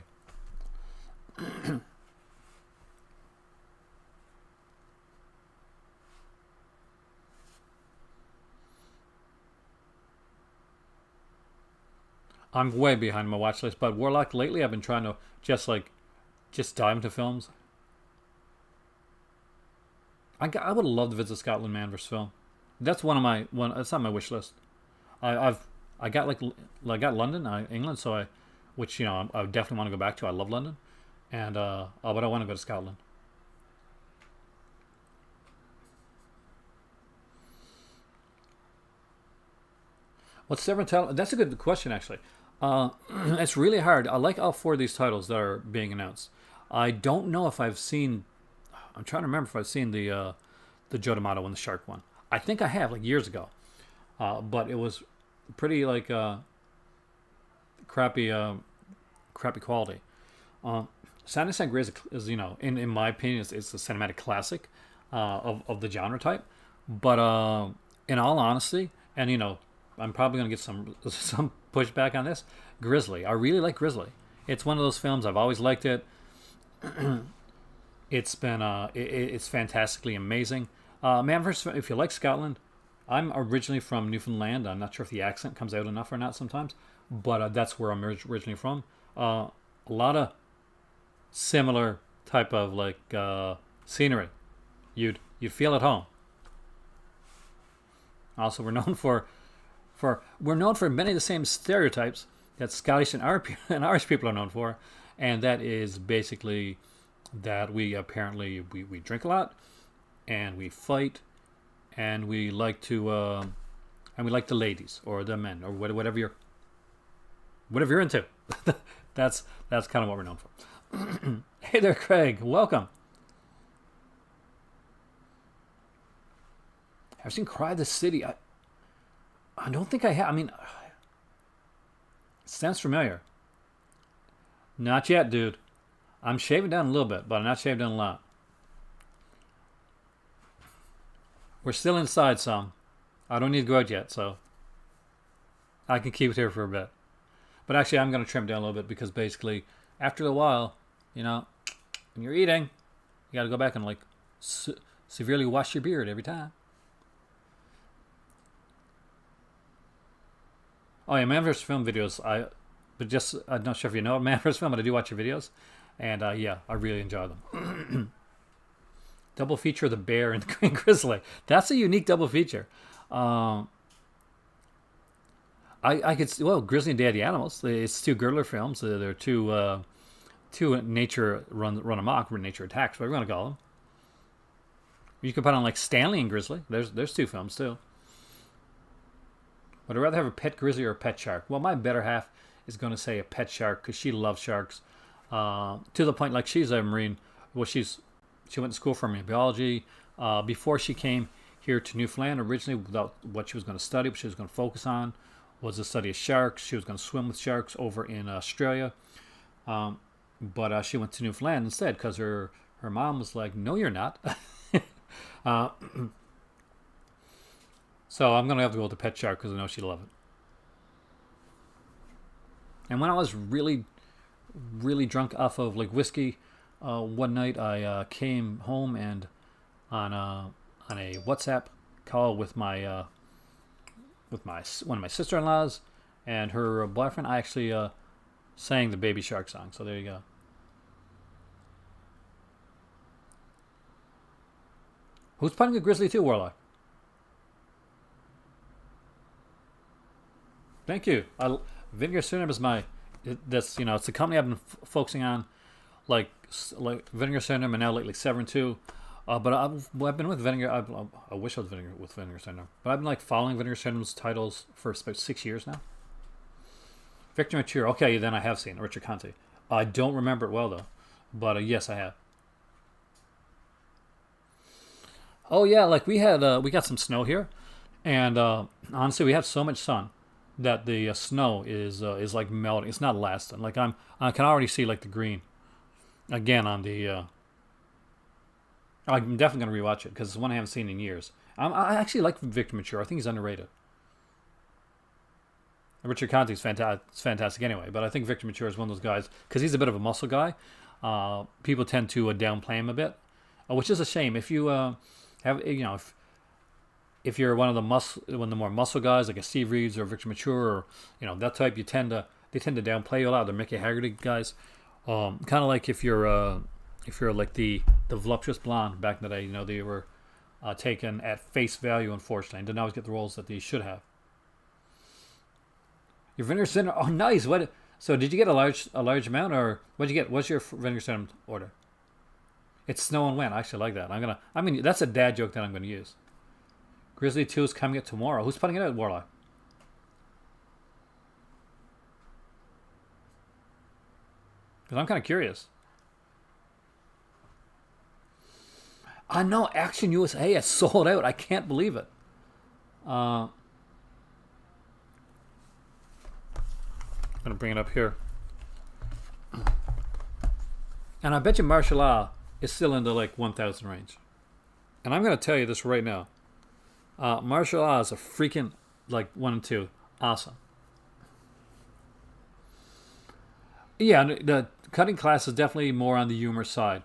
[SPEAKER 1] I'm way behind my watch list, but Warlock lately I've been trying to just dive into films. I would love to visit Scotland, man, versus film. That's That's on my wish list. I got London, England, so which I would definitely want to go back to. I love London, and but I want to go to Scotland. What's Severin tell? That's a good question, actually. It's really hard. I like all 4 of these titles that are being announced. I don't know if I've seen. I'm trying to remember if I've seen the Joe D'Amato one, the shark one. I think I have, like years ago, but it was pretty like crappy quality. Sandy Sangre is in my opinion, it's a cinematic classic of the genre type. But in all honesty, and I'm probably going to get some pushback on this. Grizzly. I really like Grizzly. It's one of those films. I've always liked it. It's been it's fantastically amazing. Man, if you like Scotland, I'm originally from Newfoundland. I'm not sure if the accent comes out enough or not sometimes, but that's where I'm originally from. A lot of similar type of like scenery. You'd feel at home. Also, we're known for many of the same stereotypes that Scottish and Irish people are known for, and that is basically that we apparently we drink a lot, and we fight, and we like to the ladies or the men or whatever you're into. That's kind of what we're known for. Hey there, Craig. Welcome. I've seen Cry the City. I don't think I have. I mean, it sounds familiar. Not yet, dude. I'm shaving down a little bit, but I'm not shaving down a lot. We're still inside some. I don't need to go out yet, so I can keep it here for a bit. But actually, I'm going to trim down a little bit because basically, after a while, when you're eating, you got to go back and severely wash your beard every time. Oh yeah, Man vs. Film videos. I'm not sure if you know Man vs. Film, but I do watch your videos, and yeah, I really enjoy them. Double feature of the bear and Grizzly. That's a unique double feature. I could Grizzly and Day of the Animals. It's 2 Girdler films. They're two nature run amok, nature attacks, whatever you want to call them. You could put on like Stanley and Grizzly. There's 2 films too. Would I rather have a pet grizzly or a pet shark? Well, my better half is going to say a pet shark because she loves sharks to the point like she's a marine. Well, she went to school for marine biology. Before she came here to Newfoundland, originally without what she was going to study, what she was going to focus on was the study of sharks. She was going to swim with sharks over in Australia, but she went to Newfoundland instead because her mom was like, "No, you're not." So I'm going to have to go with the pet shark because I know she'll love it. And when I was really, really drunk off of like whiskey, one night I came home and on a WhatsApp call with my one of my sister-in-laws and her boyfriend, I actually sang the Baby Shark song. So there you go. Who's putting a Grizzly 2, Warlock? Thank you. Vinegar Syndrome is my. That's it's the company I've been focusing on, like Vinegar Syndrome and now lately Severin 2. But I've been with Vinegar. I wish I was with Vinegar Syndrome, but I've been like following Vinegar Syndrome's titles for about 6 years now. Victor Mature. Okay, then I have seen Richard Conte. I don't remember it well though, but yes, I have. Oh yeah, like we got some snow here, and honestly, we have so much sun that the snow is like melting. It's not lasting. Like I can already see like the green again on the. I'm definitely gonna rewatch it because it's one I haven't seen in years. I actually like Victor Mature. I think he's underrated. Richard Conte is fantastic anyway, but I think Victor Mature is one of those guys because he's a bit of a muscle guy. People tend to downplay him a bit, which is a shame. If you have if you're one of the more muscle guys like a Steve Reeves or Victor Mature or that type, they tend to downplay you a lot. They're Mickey Haggerty guys, kind of like if you're like the voluptuous blonde back in the day. They were taken at face value, unfortunately, and didn't always get the roles that they should have. Your Vinegar Syndrome. Oh, nice. What? So did you get a large amount, or what did you get? What's your Vinegar Syndrome order? It's snow and wind. I actually like that. That's a dad joke that I'm gonna use. Grizzly 2 is coming out tomorrow. Who's putting it out, Warlock? Because I'm kind of curious. I know Action USA is sold out. I can't believe it. I'm going to bring it up here. And I bet you martial law is still in the like 1,000 range. And I'm going to tell you this right now. Martial law is a freaking like 1 and 2. Awesome. Yeah, the cutting class is definitely more on the humor side.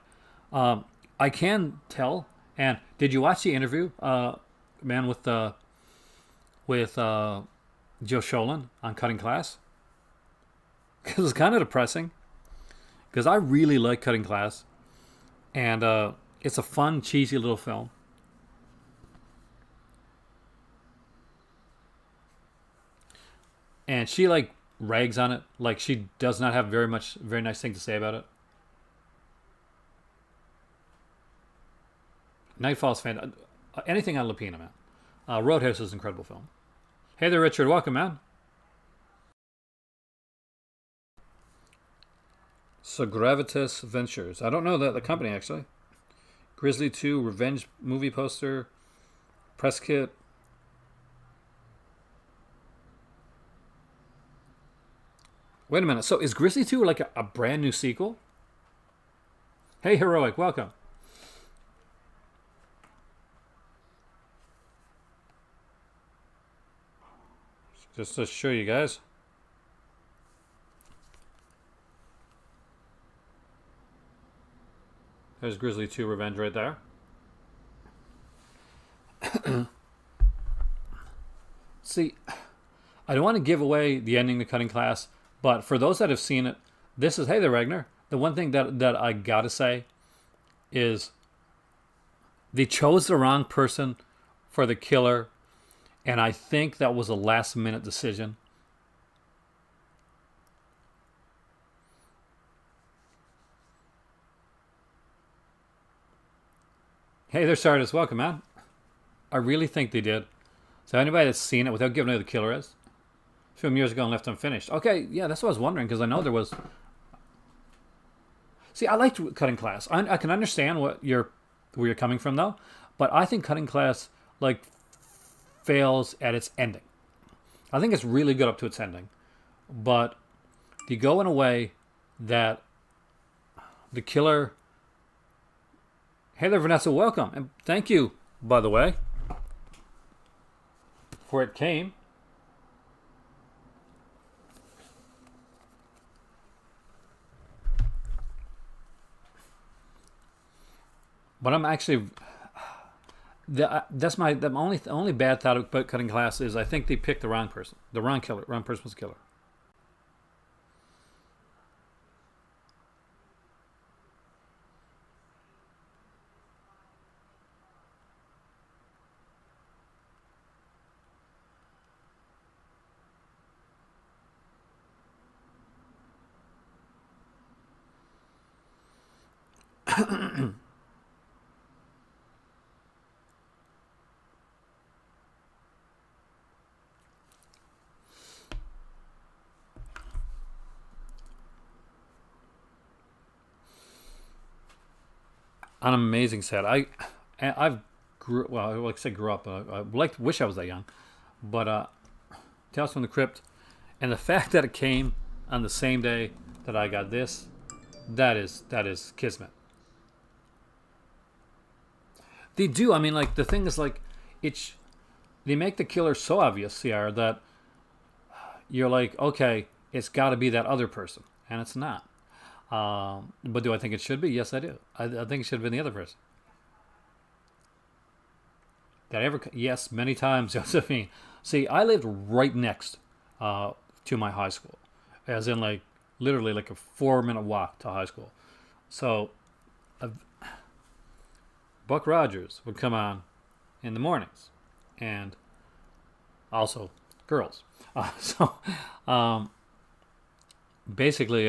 [SPEAKER 1] I can tell. And did you watch the interview, man, with Joe Sholin on Cutting Class? Because it's kind of depressing. Because I really like Cutting Class, and it's a fun, cheesy little film. And she like rags on it, like she does not have very nice thing to say about it. Nightfall's fan. Anything on Lapina, man. Roadhouse is an incredible film. Hey there, Richard. Welcome, man. So Gravitas Ventures. I don't know the company actually. Grizzly 2 Revenge movie poster, press kit. Wait a minute. So is Grizzly 2 like a brand new sequel? Hey, Heroic. Welcome. Just to show you guys. There's Grizzly 2 Revenge right there. See, I don't want to give away the ending to Cutting Class, but for those that have seen it, this is, hey there, Ragnar. The one thing that I gotta say is they chose the wrong person for the killer, and I think that was a last minute decision. Hey, they're Sardis. Welcome, man. I really think they did. So anybody that's seen it without giving away who the killer is, a few years ago and left unfinished. Okay, yeah, that's what I was wondering because I know there was. See, I liked Cutting Class. I can understand where you're coming from though, but I think Cutting Class like fails at its ending. I think it's really good up to its ending, but they go in a way that the killer. Hey there, Vanessa. Welcome. And thank you, by the way, for it came. But I'm actually... That's the only bad thought about Cutting Class is I think they picked the wrong person. The wrong killer. Wrong person was the killer. On an amazing set. I've well, like I said, grew up. Wish I was that young, but Tales from the Crypt, and the fact that it came on the same day that I got this, that is kismet. They do. I mean, like the thing is, like it's they make the killer so obvious, CR, that you're like, okay, it's got to be that other person, and it's not. But do I think it should be? Yes, I do. I think it should have been the other person. That ever? Yes, many times, Josephine. See, I lived right next to my high school, as in like literally like a 4 minute walk to high school. So, uh, Buck Rogers would come on in the mornings, and also girls. So, um, basically,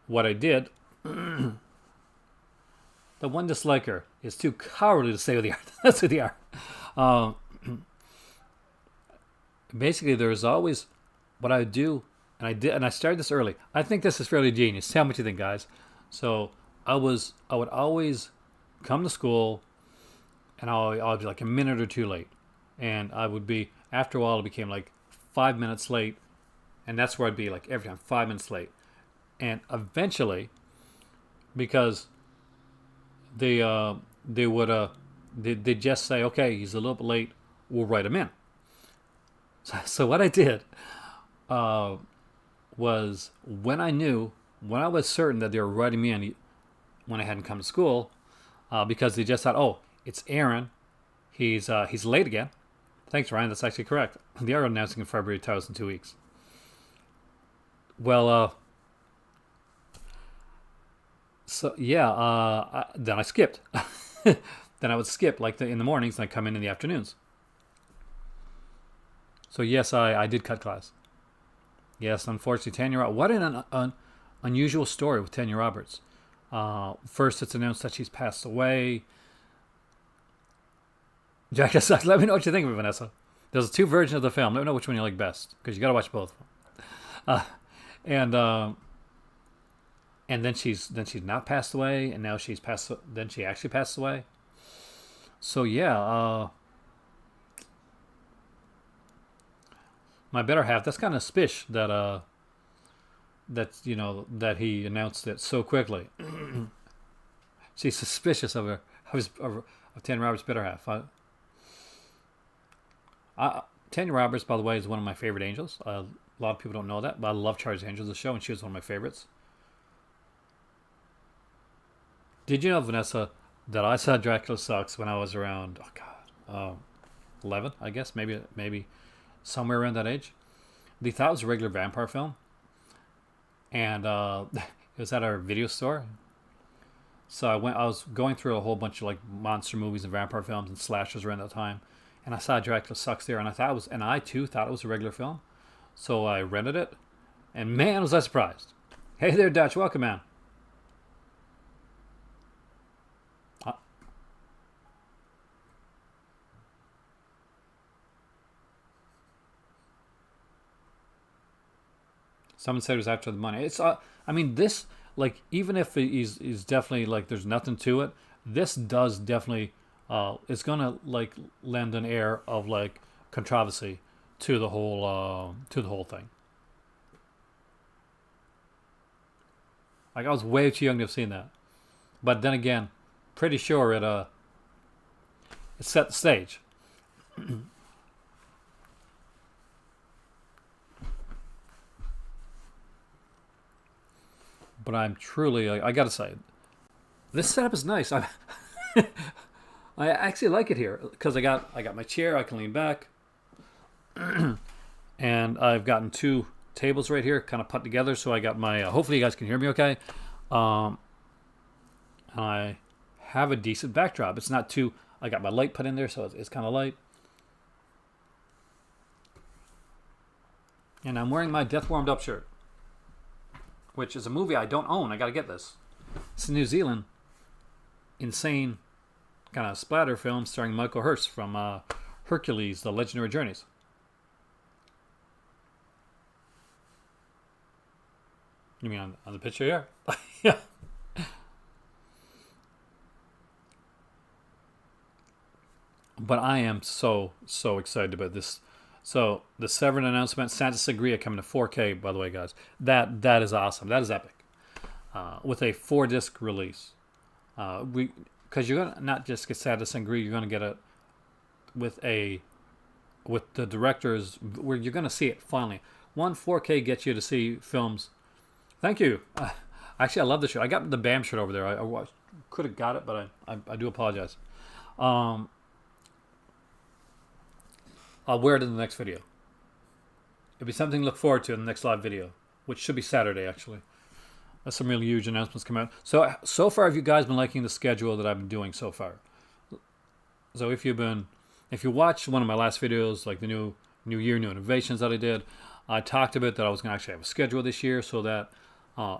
[SPEAKER 1] what I did, the one disliker is too cowardly to stay with the art. That's who they are. Um, Basically, there's always what I would do, and I did, and I started this early. I think this is fairly genius. Tell me what you think, guys. So I would always come to school, and I'll be like a minute or two late, and I would be after a while it became like 5 minutes late, and that's where I'd be like every time 5 minutes late, and eventually, because they would they just say, okay, he's a little bit late, we'll write him in. So what I did was when I was certain that they were writing me in when I hadn't come to school, because they just thought, oh, it's Aaron, he's late again. Thanks, Ryan. That's actually correct. They are announcing in February 2002 weeks. Well, so yeah, then I skipped. Then I would skip like in the mornings, and I come in the afternoons. So yes, I did cut class. Yes, unfortunately, Tanya Roberts. What an unusual story with Tanya Roberts. First, it's announced that she's passed away. Jack, let me know what you think of it, Vanessa. There's two versions of the film. Let me know which one you like best, because you got to watch both. And then she's not passed away, and now she's passed. Then she actually passed away. So yeah, my better half. That's kind of spish that that he announced it so quickly. She's suspicious of her of Tanya Roberts' better half. Tanya Roberts, by the way, is one of my favorite angels. A lot of people don't know that, but I love Charlie's Angels, the show, and she was one of my favorites. Did you know, Vanessa, that I saw Dracula Sucks when I was around 11, I guess, maybe somewhere around that age. They thought it was a regular vampire film, and it was at our video store. So I was going through a whole bunch of like monster movies and vampire films and slashers around that time, and I saw Dracula Sucks there, and I too thought it was a regular film. So I rented it, and man, was I surprised. Hey there, Dutch, welcome, man. Someone said it was after the money. It's I mean, this, like, even if he's definitely like there's nothing to it, this does definitely it's gonna like lend an air of like controversy to the whole thing. Like, I was way too young to have seen that, but then again, pretty sure it set the stage. But I'm truly, I gotta say, this setup is nice. I actually like it here because I got my chair. I can lean back, and I've gotten two tables right here, kind of put together. So I got my. Hopefully, you guys can hear me okay. I have a decent backdrop. It's not too. I got my light put in there, so it's kind of light. And I'm wearing my Death Warmed Up shirt, which is a movie I don't own. I got to get this. It's a New Zealand insane kind of splatter film starring Michael Hurst from Hercules: The Legendary Journeys. You mean on the picture here? Yeah. But I am so excited about this. So the Severin announcement, Santa Sangria coming to 4K. By the way, guys, that is awesome. That is epic. With a 4-disc release, because you're gonna not just get Santa Sangria, you're gonna get it with the directors, where you're gonna see it finally. 4K gets you to see films. Thank you. Actually, I love the shirt. I got the BAM shirt over there. I could have got it, but I do apologize. I'll wear it in the next video. It'll be something to look forward to in the next live video, which should be Saturday, actually. That's some really huge announcements coming out. So far, have you guys been liking the schedule that I've been doing so far? So if you watched one of my last videos, like the new year, new innovations that I did, I talked about that I was going to actually have a schedule this year, so that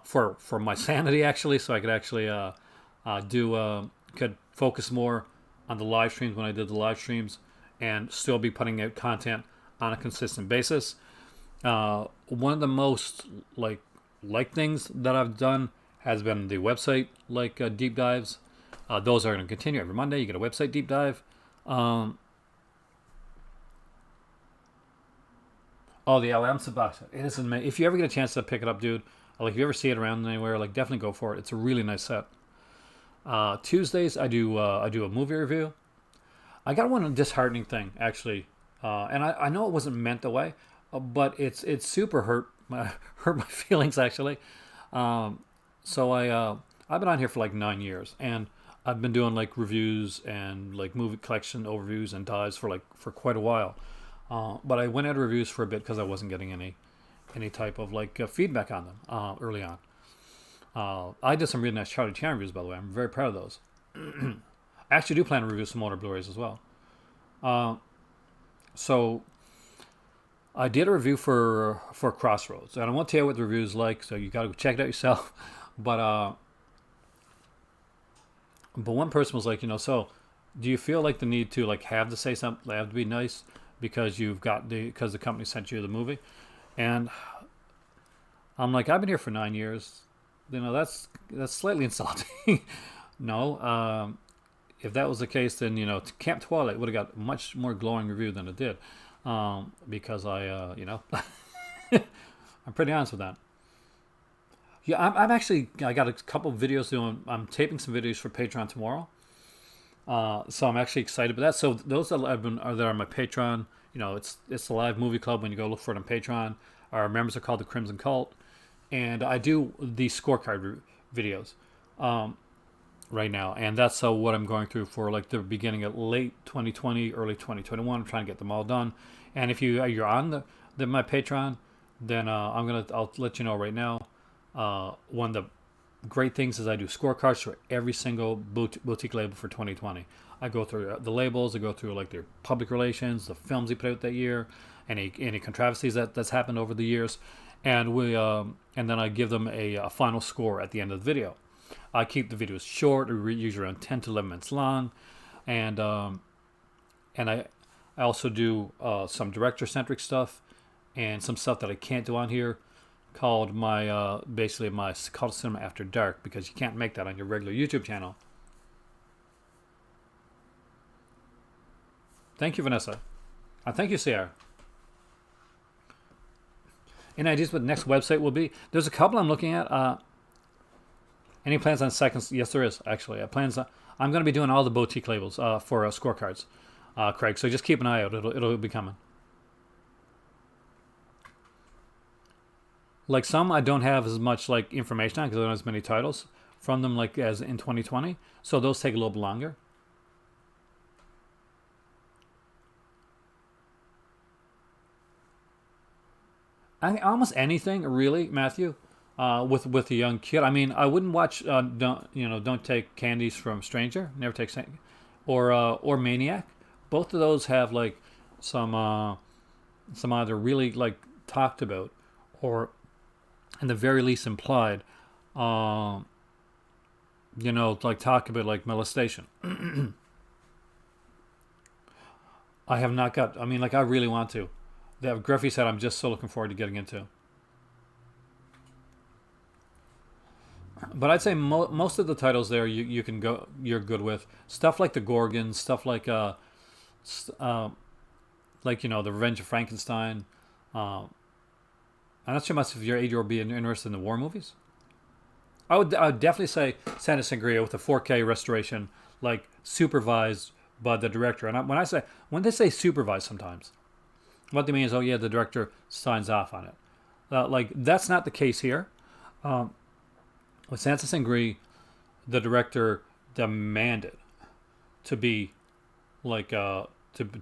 [SPEAKER 1] for my sanity, actually, so I could actually could focus more on the live streams when I did the live streams, and still be putting out content on a consistent basis. One of the most like things that I've done has been the website deep dives. Those are going to continue every Monday. You get a website deep dive. Oh, the Alamsa box. It is amazing. If you ever get a chance to pick it up, dude, like if you ever see it around anywhere, like definitely go for it. It's a really nice set. Tuesdays I do a movie review. I got one disheartening thing actually, and I know it wasn't meant that way, but it's super hurt my feelings actually. So I've been on here for like 9 years, and I've been doing like reviews and like movie collection overviews and dives for quite a while. But I went out of reviews for a bit because I wasn't getting any type of feedback on them early on. I did some really nice Charlie Chan reviews, by the way. I'm very proud of those. I actually do plan to review some older Blu-rays as well. So I did a review for Crossroads, and I won't tell you what the review is like, so you got to go check it out yourself. But one person was like, so do you feel like the need to have to say something, have to be nice because because the company sent you the movie? And I'm like, I've been here for 9 years. That's slightly insulting. No. If that was the case, then Camp Twilight would have got a much more glowing review than it did, because I I'm pretty honest with that. Yeah, I got a couple of videos doing. I'm taping some videos for Patreon tomorrow, so I'm actually excited about that. So those that are there on my Patreon, it's the live movie club. When you go look for it on Patreon, our members are called the Crimson Cult, and I do the scorecard videos. Right now, and that's what I'm going through for the beginning of late 2020, early 2021. I'm trying to get them all done. And if you're on my Patreon, then I'll let you know right now. One of the great things is I do scorecards for every single boutique label for 2020. I go through the labels. I go through their public relations, the films they put out that year, any controversies that's happened over the years, and then I give them a final score at the end of the video. I keep the videos short, usually around 10 to 11 minutes long, and I also do some director-centric stuff and some stuff that I can't do on here, called my called Cinema After Dark, because you can't make that on your regular YouTube channel. Thank you, Vanessa. Thank you, Sierra. Any ideas what the next website will be? There's a couple I'm looking at. Any plans on seconds? Yes, there is, actually. I'm going to be doing all the boutique labels for scorecards, Craig. So just keep an eye out. It'll be coming. Some I don't have as much information on because I don't have as many titles from them as in 2020. So those take a little bit longer. Almost anything, really, Matthew. With a young kid, I mean, I wouldn't watch Don't Take Candies from Stranger, Never Take or Maniac. Both of those have some either really talked about, or in the very least implied like talk about like molestation. I have not got. I mean, like I really want to. That Griffey said I'm just so looking forward to getting into. But I'd say most of the titles there you can go. You're good with stuff like the Gorgons, stuff like the Revenge of Frankenstein. Uh, I'm not sure much if your age would be interested in the war movies. I would definitely say Santa Sangria with a 4K restoration, like supervised by the director. And when they say supervised, sometimes what they mean is, oh yeah, the director signs off on it. Like that's not the case here. Um, with Santa Sangria, the director demanded to be like to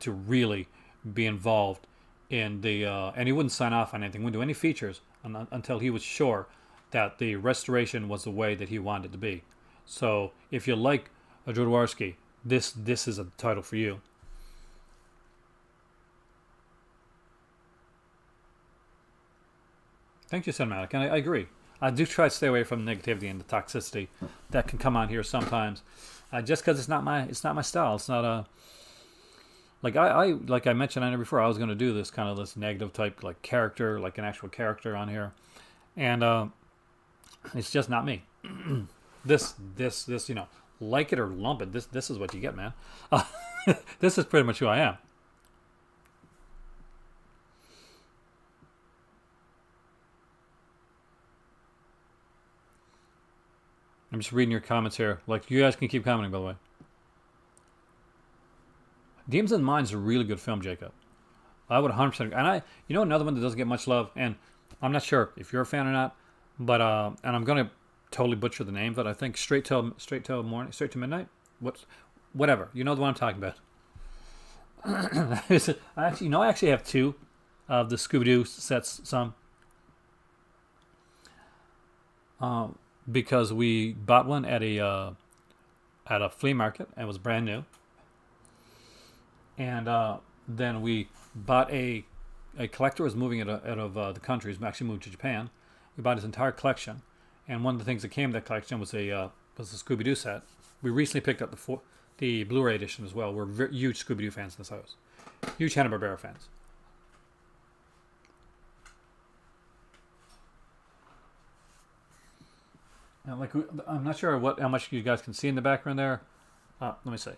[SPEAKER 1] really be involved in the and he wouldn't sign off on anything, wouldn't do any features until he was sure that the restoration was the way that he wanted it to be. So if you like Jodorowsky, this is a title for you. Thank you, Cinematic, and I agree. I do try to stay away from negativity and the toxicity that can come on here sometimes, just because it's not my style. It's not a like I mentioned on it before. I was going to do this negative type like character, like an actual character on here, and it's just not me. This like it or lump it. This is what you get, man. This is pretty much who I am. I'm just reading your comments here. Like you guys can keep commenting, by the way. Demons and Mines is a really good film, Jacob. I would 100%. And another one that doesn't get much love, and I'm not sure if you're a fan or not, but and I'm gonna totally butcher the name, but I think Straight to Midnight. Whatever. You know the one I'm talking about. I actually have two of the Scooby Doo sets. Some because we bought one at a flea market and it was brand new, and then we bought a collector was moving out of the country. He's actually moved to Japan. We bought his entire collection, and one of the things that came in that collection was a Scooby Doo set. We recently picked up the Blu-ray edition as well. We're huge Scooby Doo fans in this house, huge Hanna-Barbera fans. And I'm not sure how much you guys can see in the background there. Let me see.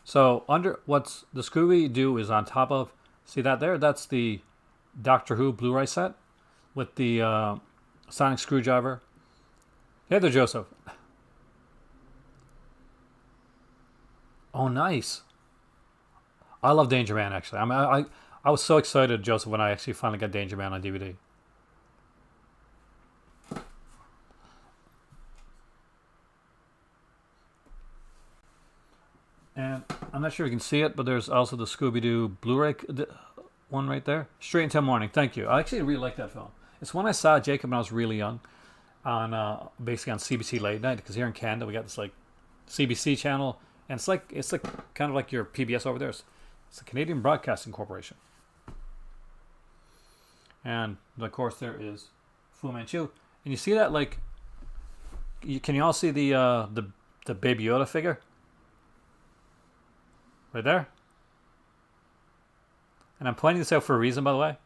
[SPEAKER 1] So under what's the Scooby Doo is on top of. See that there? That's the Doctor Who Blu-ray set with the sonic screwdriver. Hey there, Joseph. Oh, nice. I love Danger Man, actually. I was so excited, Joseph, when I actually finally got Danger Man on DVD. And I'm not sure if you can see it, but there's also the Scooby-Doo Blu-ray one right there. Straight Until Morning. Thank you. I actually really like that film. It's one I saw, Jacob, when I was really young, on basically on CBC late night, because here in Canada we got this like CBC channel, and it's like kind of like your PBS over there. It's the Canadian Broadcasting Corporation, and of course there is Fu Manchu, and you see that like, can you all see the Baby Yoda figure right there? And I'm pointing this out for a reason, by the way.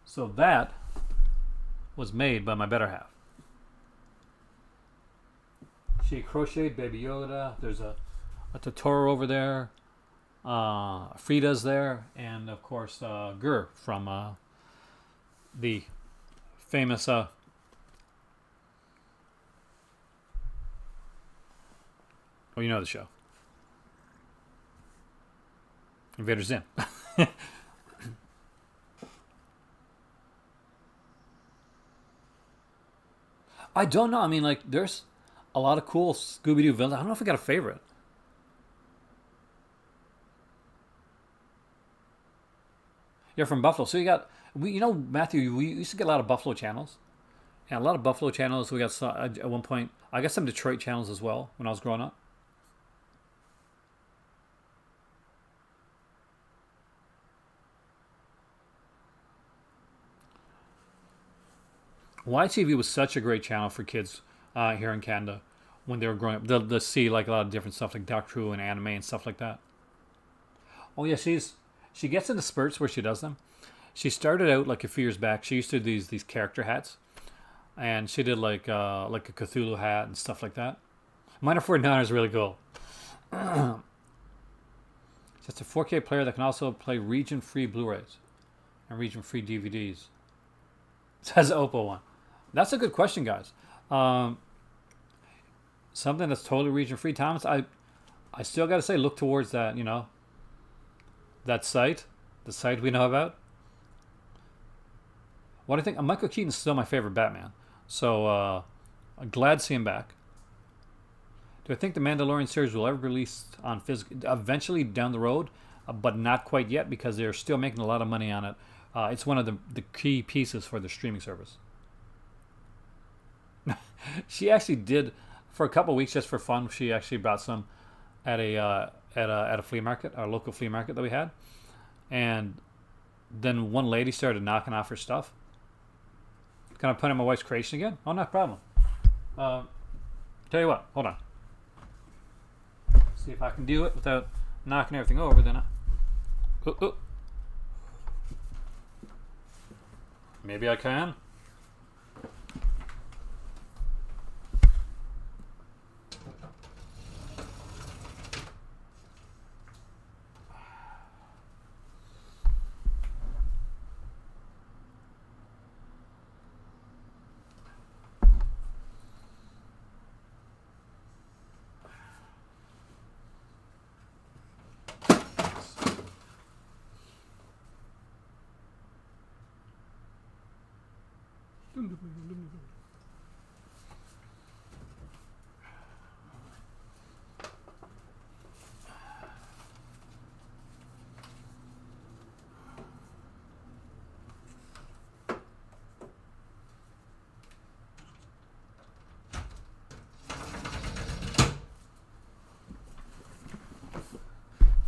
[SPEAKER 1] So that was made by my better half. She crocheted Baby Yoda. There's a Totoro over there. Frida's there. And, of course, Gur from the famous... oh, you know the show. Invader Zim. I don't know. I mean, like, there's a lot of cool Scooby-Doo villains. I don't know if I got a favorite. You're from Buffalo. So Matthew, we used to get a lot of Buffalo channels. And a lot of Buffalo channels. We got at one point, I got some Detroit channels as well when I was growing up. YTV was such a great channel for kids here in Canada when they were growing up. They'll see like a lot of different stuff like Doctor Who and anime and stuff like that. Oh yeah, she gets into spurts where she does them. She started out like a few years back. She used to do these character hats, and she did like a Cthulhu hat and stuff like that. Miner 49 is really cool. It's a 4K player that can also play region-free Blu-rays and region-free DVDs. Says Oppo one. That's a good question, guys. Something that's totally region-free. Thomas, I still got to say, look towards that, that site, the site we know about. What I think, Michael Keaton's still my favorite Batman. So, I'm glad to see him back. Do I think the Mandalorian series will ever be released on physical? Eventually down the road, but not quite yet because they're still making a lot of money on it. It's one of the key pieces for the streaming service. She actually did, for a couple of weeks just for fun, she actually bought some at a flea market, our local flea market that we had. And then one lady started knocking off her stuff. Can I put in my wife's creation again? Oh, no problem. Tell you what, hold on. See if I can do it without knocking everything over. Then maybe I can.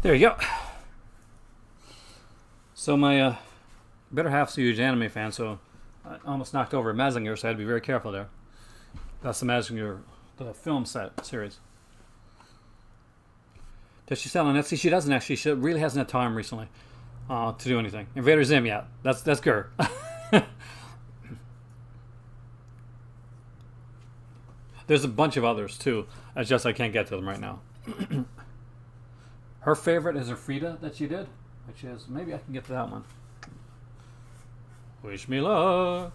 [SPEAKER 1] There you go. So my better half's a huge anime fan, so I almost knocked over a Mazinger, so I had to be very careful there. That's the Mazinger, the film set series. Does she sell on Etsy? She doesn't actually. She really hasn't had time recently to do anything. Invader Zim, yeah. That's good. There's a bunch of others too. It's just I can't get to them right now. Her favorite is her Frida that she did, which is, maybe I can get to that one. Wish me luck.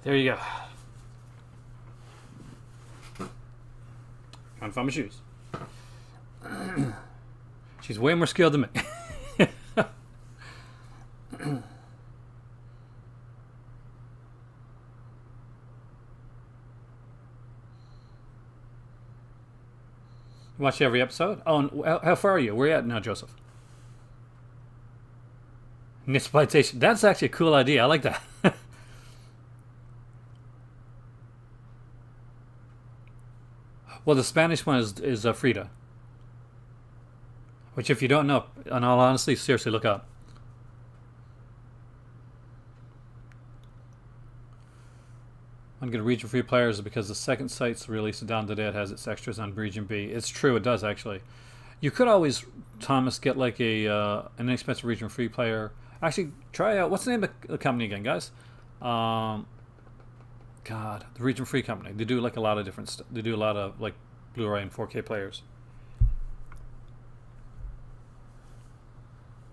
[SPEAKER 1] There you go. Trying to find my shoes. She's way more skilled than me. Watch every episode? Oh, how far are you? Where are you at now, Joseph? Exploitation. That's actually a cool idea. I like that. Well, the Spanish one is Frida. Which, if you don't know, in all honesty, seriously look up. I'm going to region free players because the second site's release of Dawn of the Dead has its extras on region B. It's true, it does actually. You could always, Thomas, get like an inexpensive region free player. Actually, try out, what's the name of the company again, guys? God, the region free company. They do like a lot of different stuff. They do a lot of like Blu-ray and 4K players.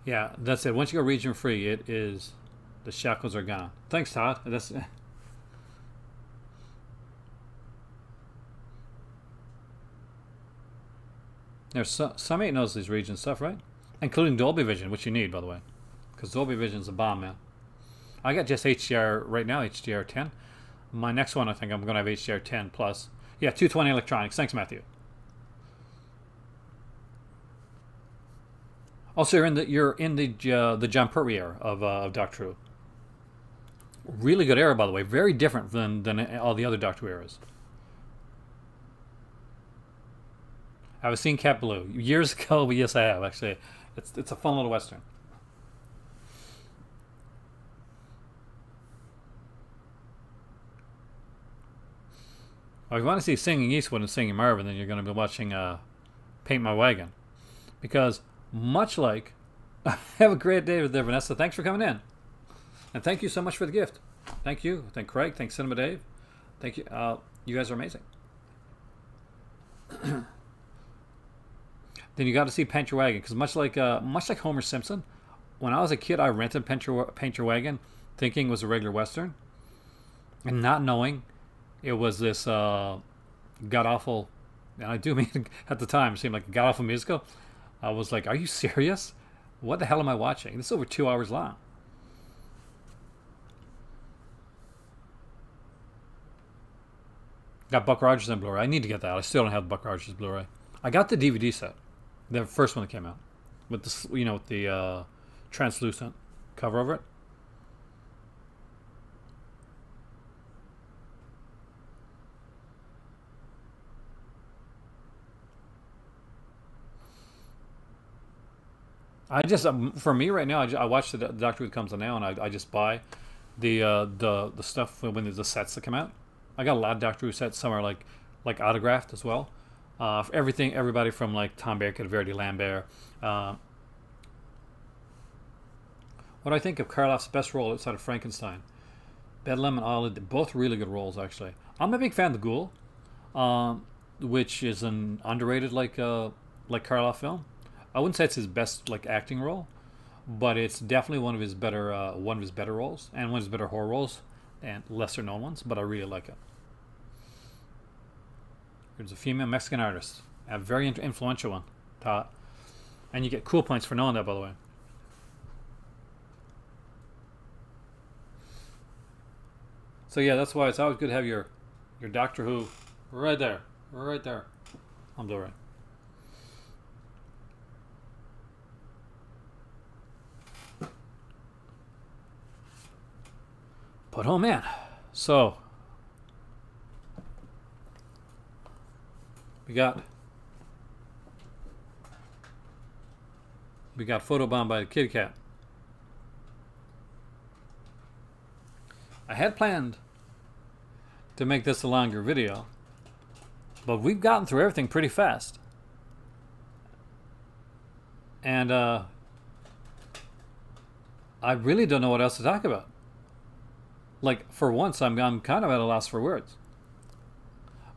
[SPEAKER 1] Yeah, that's it. Once you go region free, it is the shackles are gone. Thanks, Todd. There's some ain't knows these region stuff, right? Including Dolby Vision, which you need, by the way, because Dolby Vision's a bomb, man. I got just HDR right now, HDR 10. My next one, I think I'm going to have HDR 10 plus. Yeah, 220 electronics. Thanks, Matthew. Also, you're in the John Pertwee era of Doctor Who. Really good era, by the way. Very different than all the other Doctor Who eras. I was seeing Cat Blue years ago, but yes, I have actually. It's a fun little western. Well, if you want to see Singing Eastwood and Singing Marvin, then you're going to be watching Paint My Wagon, because much like, have a great day there, Vanessa. Thanks for coming in, and thank you so much for the gift. Thank you. Thank Craig. Thanks Cinema Dave. Thank you. You guys are amazing. Then you got to see Paint Your Wagon, because much like Homer Simpson, when I was a kid, I rented Paint Your Wagon, thinking it was a regular western, and not knowing it was this god awful. And I do mean at the time it seemed like a god awful musical. I was like, "Are you serious? What the hell am I watching? This is over 2 hours long." Got Buck Rogers on Blu-ray. I need to get that. I still don't have the Buck Rogers Blu-ray. I got the DVD set, the first one that came out, with the with the translucent cover over it. I just for me right now, I watch the Doctor Who that comes on now, and I just buy the stuff when there's the sets that come out. I got a lot of Doctor Who sets. Some are like autographed as well. For everybody from like Tom Baker to Verity Lambert. What do I think of Karloff's best role outside of Frankenstein? Bedlam and Ollie, both really good roles actually. I'm a big fan of The Ghoul, which is an underrated like Karloff film. I wouldn't say it's his best like acting role, but it's definitely one of his better roles, and one of his better horror roles, and lesser known ones. But I really like it. There's a female Mexican artist, a very influential one, and you get cool points for knowing that, by the way. So yeah, that's why it's always good to have your Doctor Who right there on Blu-ray. But oh man, so we got photobombed by the kitty cat. I had planned to make this a longer video, but we've gotten through everything pretty fast, and I really don't know what else to talk about. Like, for once, I'm kind of at a loss for words.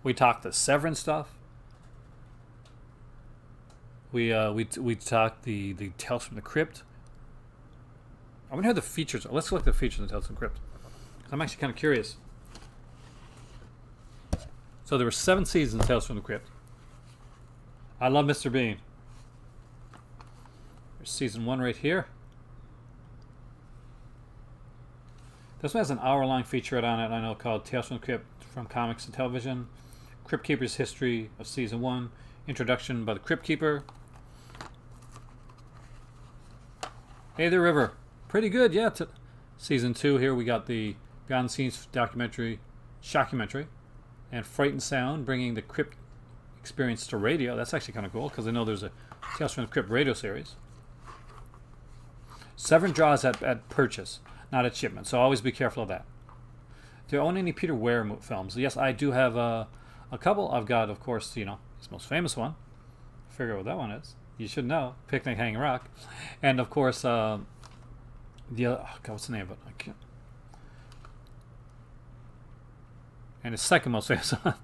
[SPEAKER 1] We talked the Severin stuff. We talked the Tales from the Crypt. I want to hear the features. Let's look at the features of the Tales from the Crypt. I'm actually kind of curious. So there were 7 seasons of Tales from the Crypt. I love Mr. Bean. There's season 1 right here. This one has an hour-long featurette on it, I know, called Tales from the Crypt from Comics and Television. Crypt Keeper's History of Season 1. Introduction by the Crypt Keeper. Hey there, River. Pretty good, yeah. Season 2 here, we got the behind-the-scenes documentary, shockumentary, and Fright and Sound, bringing the Crypt experience to radio. That's actually kind of cool, because I know there's a Tales from the Crypt radio series. Severin draws at purchase, not at shipment, so always be careful of that. Do you own any Peter Weir films? Yes, I do have a couple. I've got, of course, his most famous one. Figure out what that one is. You should know. Picnic Hanging Rock. And, of course, the other... Oh, God, what's the name of it? I can't... And his second most famous one,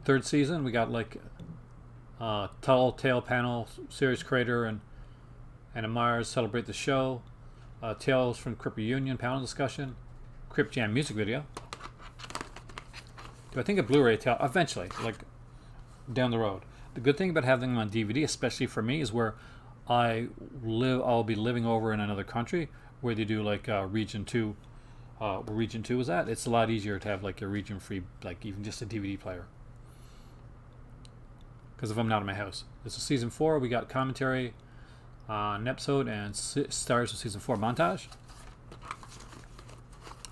[SPEAKER 1] third season. We got like Telltale panel series creator and Anna Myers celebrate the show. Tales from Crypt Reunion panel discussion. Crypt Jam music video. Do I think a Blu-ray eventually, like down the road? The good thing about having them on DVD, especially for me, is where I'll be living over in another country where they do like Region 2. Where Region 2 is at, it's a lot easier to have like a region-free, like even just a DVD player. Because if I'm not in my house. This is season 4. We got commentary on an episode and stars of season 4 montage.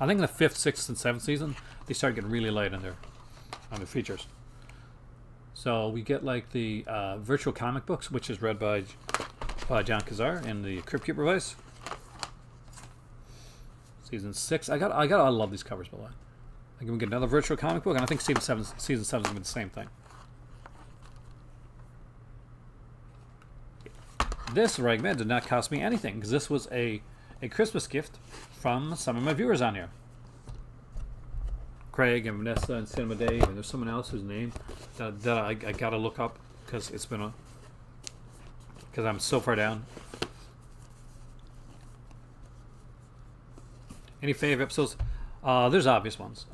[SPEAKER 1] I think in the 5th, 6th, and 7th season, they start getting really light on their features. So we get like the virtual comic books, which is read by John Kazar in the Crypt Keeper voice. Season 6. I love these covers, by the way. I think we get another virtual comic book, and I think season 7 is going to be the same thing. This Ragman did not cost me anything, because this was a Christmas gift from some of my viewers on here. Craig and Vanessa and Cinema Dave, and there's someone else whose name that I gotta look up because because I'm so far down. Any favorite episodes? There's obvious ones.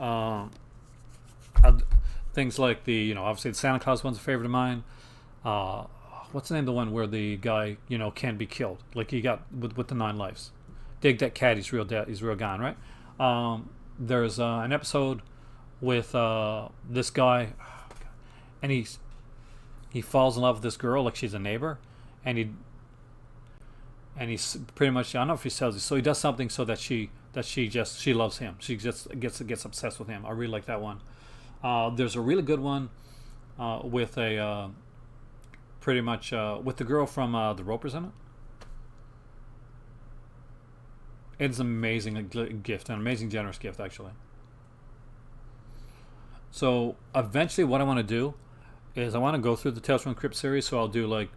[SPEAKER 1] Things like obviously the Santa Claus one's a favorite of mine. What's the name of the one where the guy can be killed, like he got with the 9 lives? Dig that cat, he's real dead, he's real gone, right? There's an episode with this guy, and he falls in love with this girl like she's a neighbor, and he's pretty much, I don't know if he tells you, so he does something so that she loves him. She just gets obsessed with him. I really like that one. There's a really good one with a pretty much with the girl from The Ropers in it. It's an amazing gift, an amazing generous gift actually. So eventually what I want to do is I want to go through the Tales from the Crypt series. So I'll do like,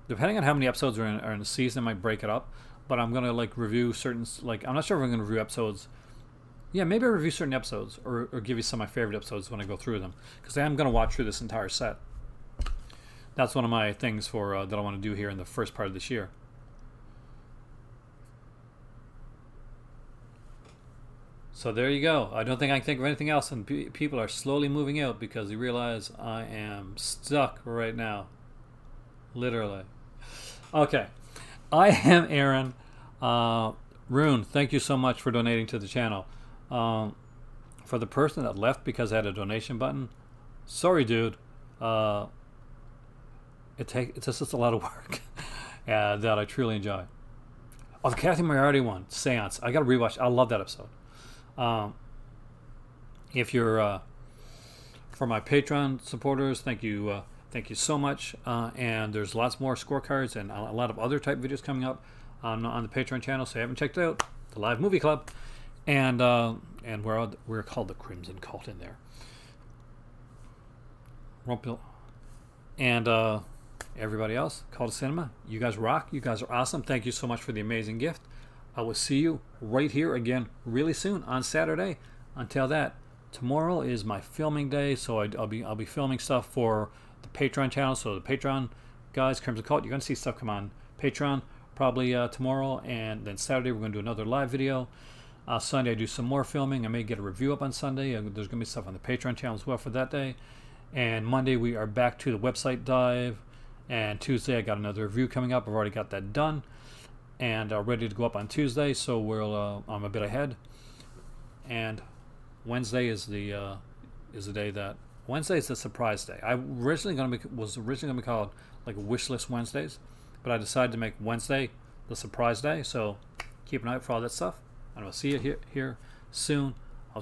[SPEAKER 1] depending on how many episodes are in the season, I might break it up. But I'm going to like review certain, like I'm not sure if I'm going to review episodes. Yeah, maybe I'll review certain episodes or give you some of my favorite episodes when I go through them. Because I am going to watch through this entire set. That's one of my things for that I want to do here in the first part of this year. So there you go. I don't think I can think of anything else, and people are slowly moving out because they realize I am stuck right now. Literally. Okay. I am Aaron. Rune, thank you so much for donating to the channel. For the person that left because I had a donation button, sorry, dude. It's just a lot of work that I truly enjoy. Oh, the Kathy Moriarty one, Seance. I got to rewatch. I love that episode. If you're for my Patreon supporters, thank you so much. And there's lots more scorecards and a lot of other type videos coming up on the Patreon channel. So if you haven't checked it out, the Live Movie Club, and we're called the Crimson Cult in there. And everybody else, Call to Cinema. You guys rock. You guys are awesome. Thank you so much for the amazing gift. I will see you right here again really soon on Saturday. Until that, tomorrow is my filming day, so I'll be filming stuff for the Patreon channel. So the Patreon guys, Crimson Cult, you're gonna see stuff come on Patreon probably tomorrow, and then Saturday we're gonna do another live video. Sunday I do some more filming. I may get a review up on Sunday. There's gonna be stuff on the Patreon channel as well for that day. And Monday we are back to the website dive. And Tuesday I got another review coming up. I've already got that done and ready to go up on Tuesday. So I'm a bit ahead. And Wednesday is the day that Wednesday is the surprise day. I was originally gonna be called like Wish List Wednesdays, but I decided to make Wednesday the surprise day. So keep an eye out for all that stuff. And I'll see you here soon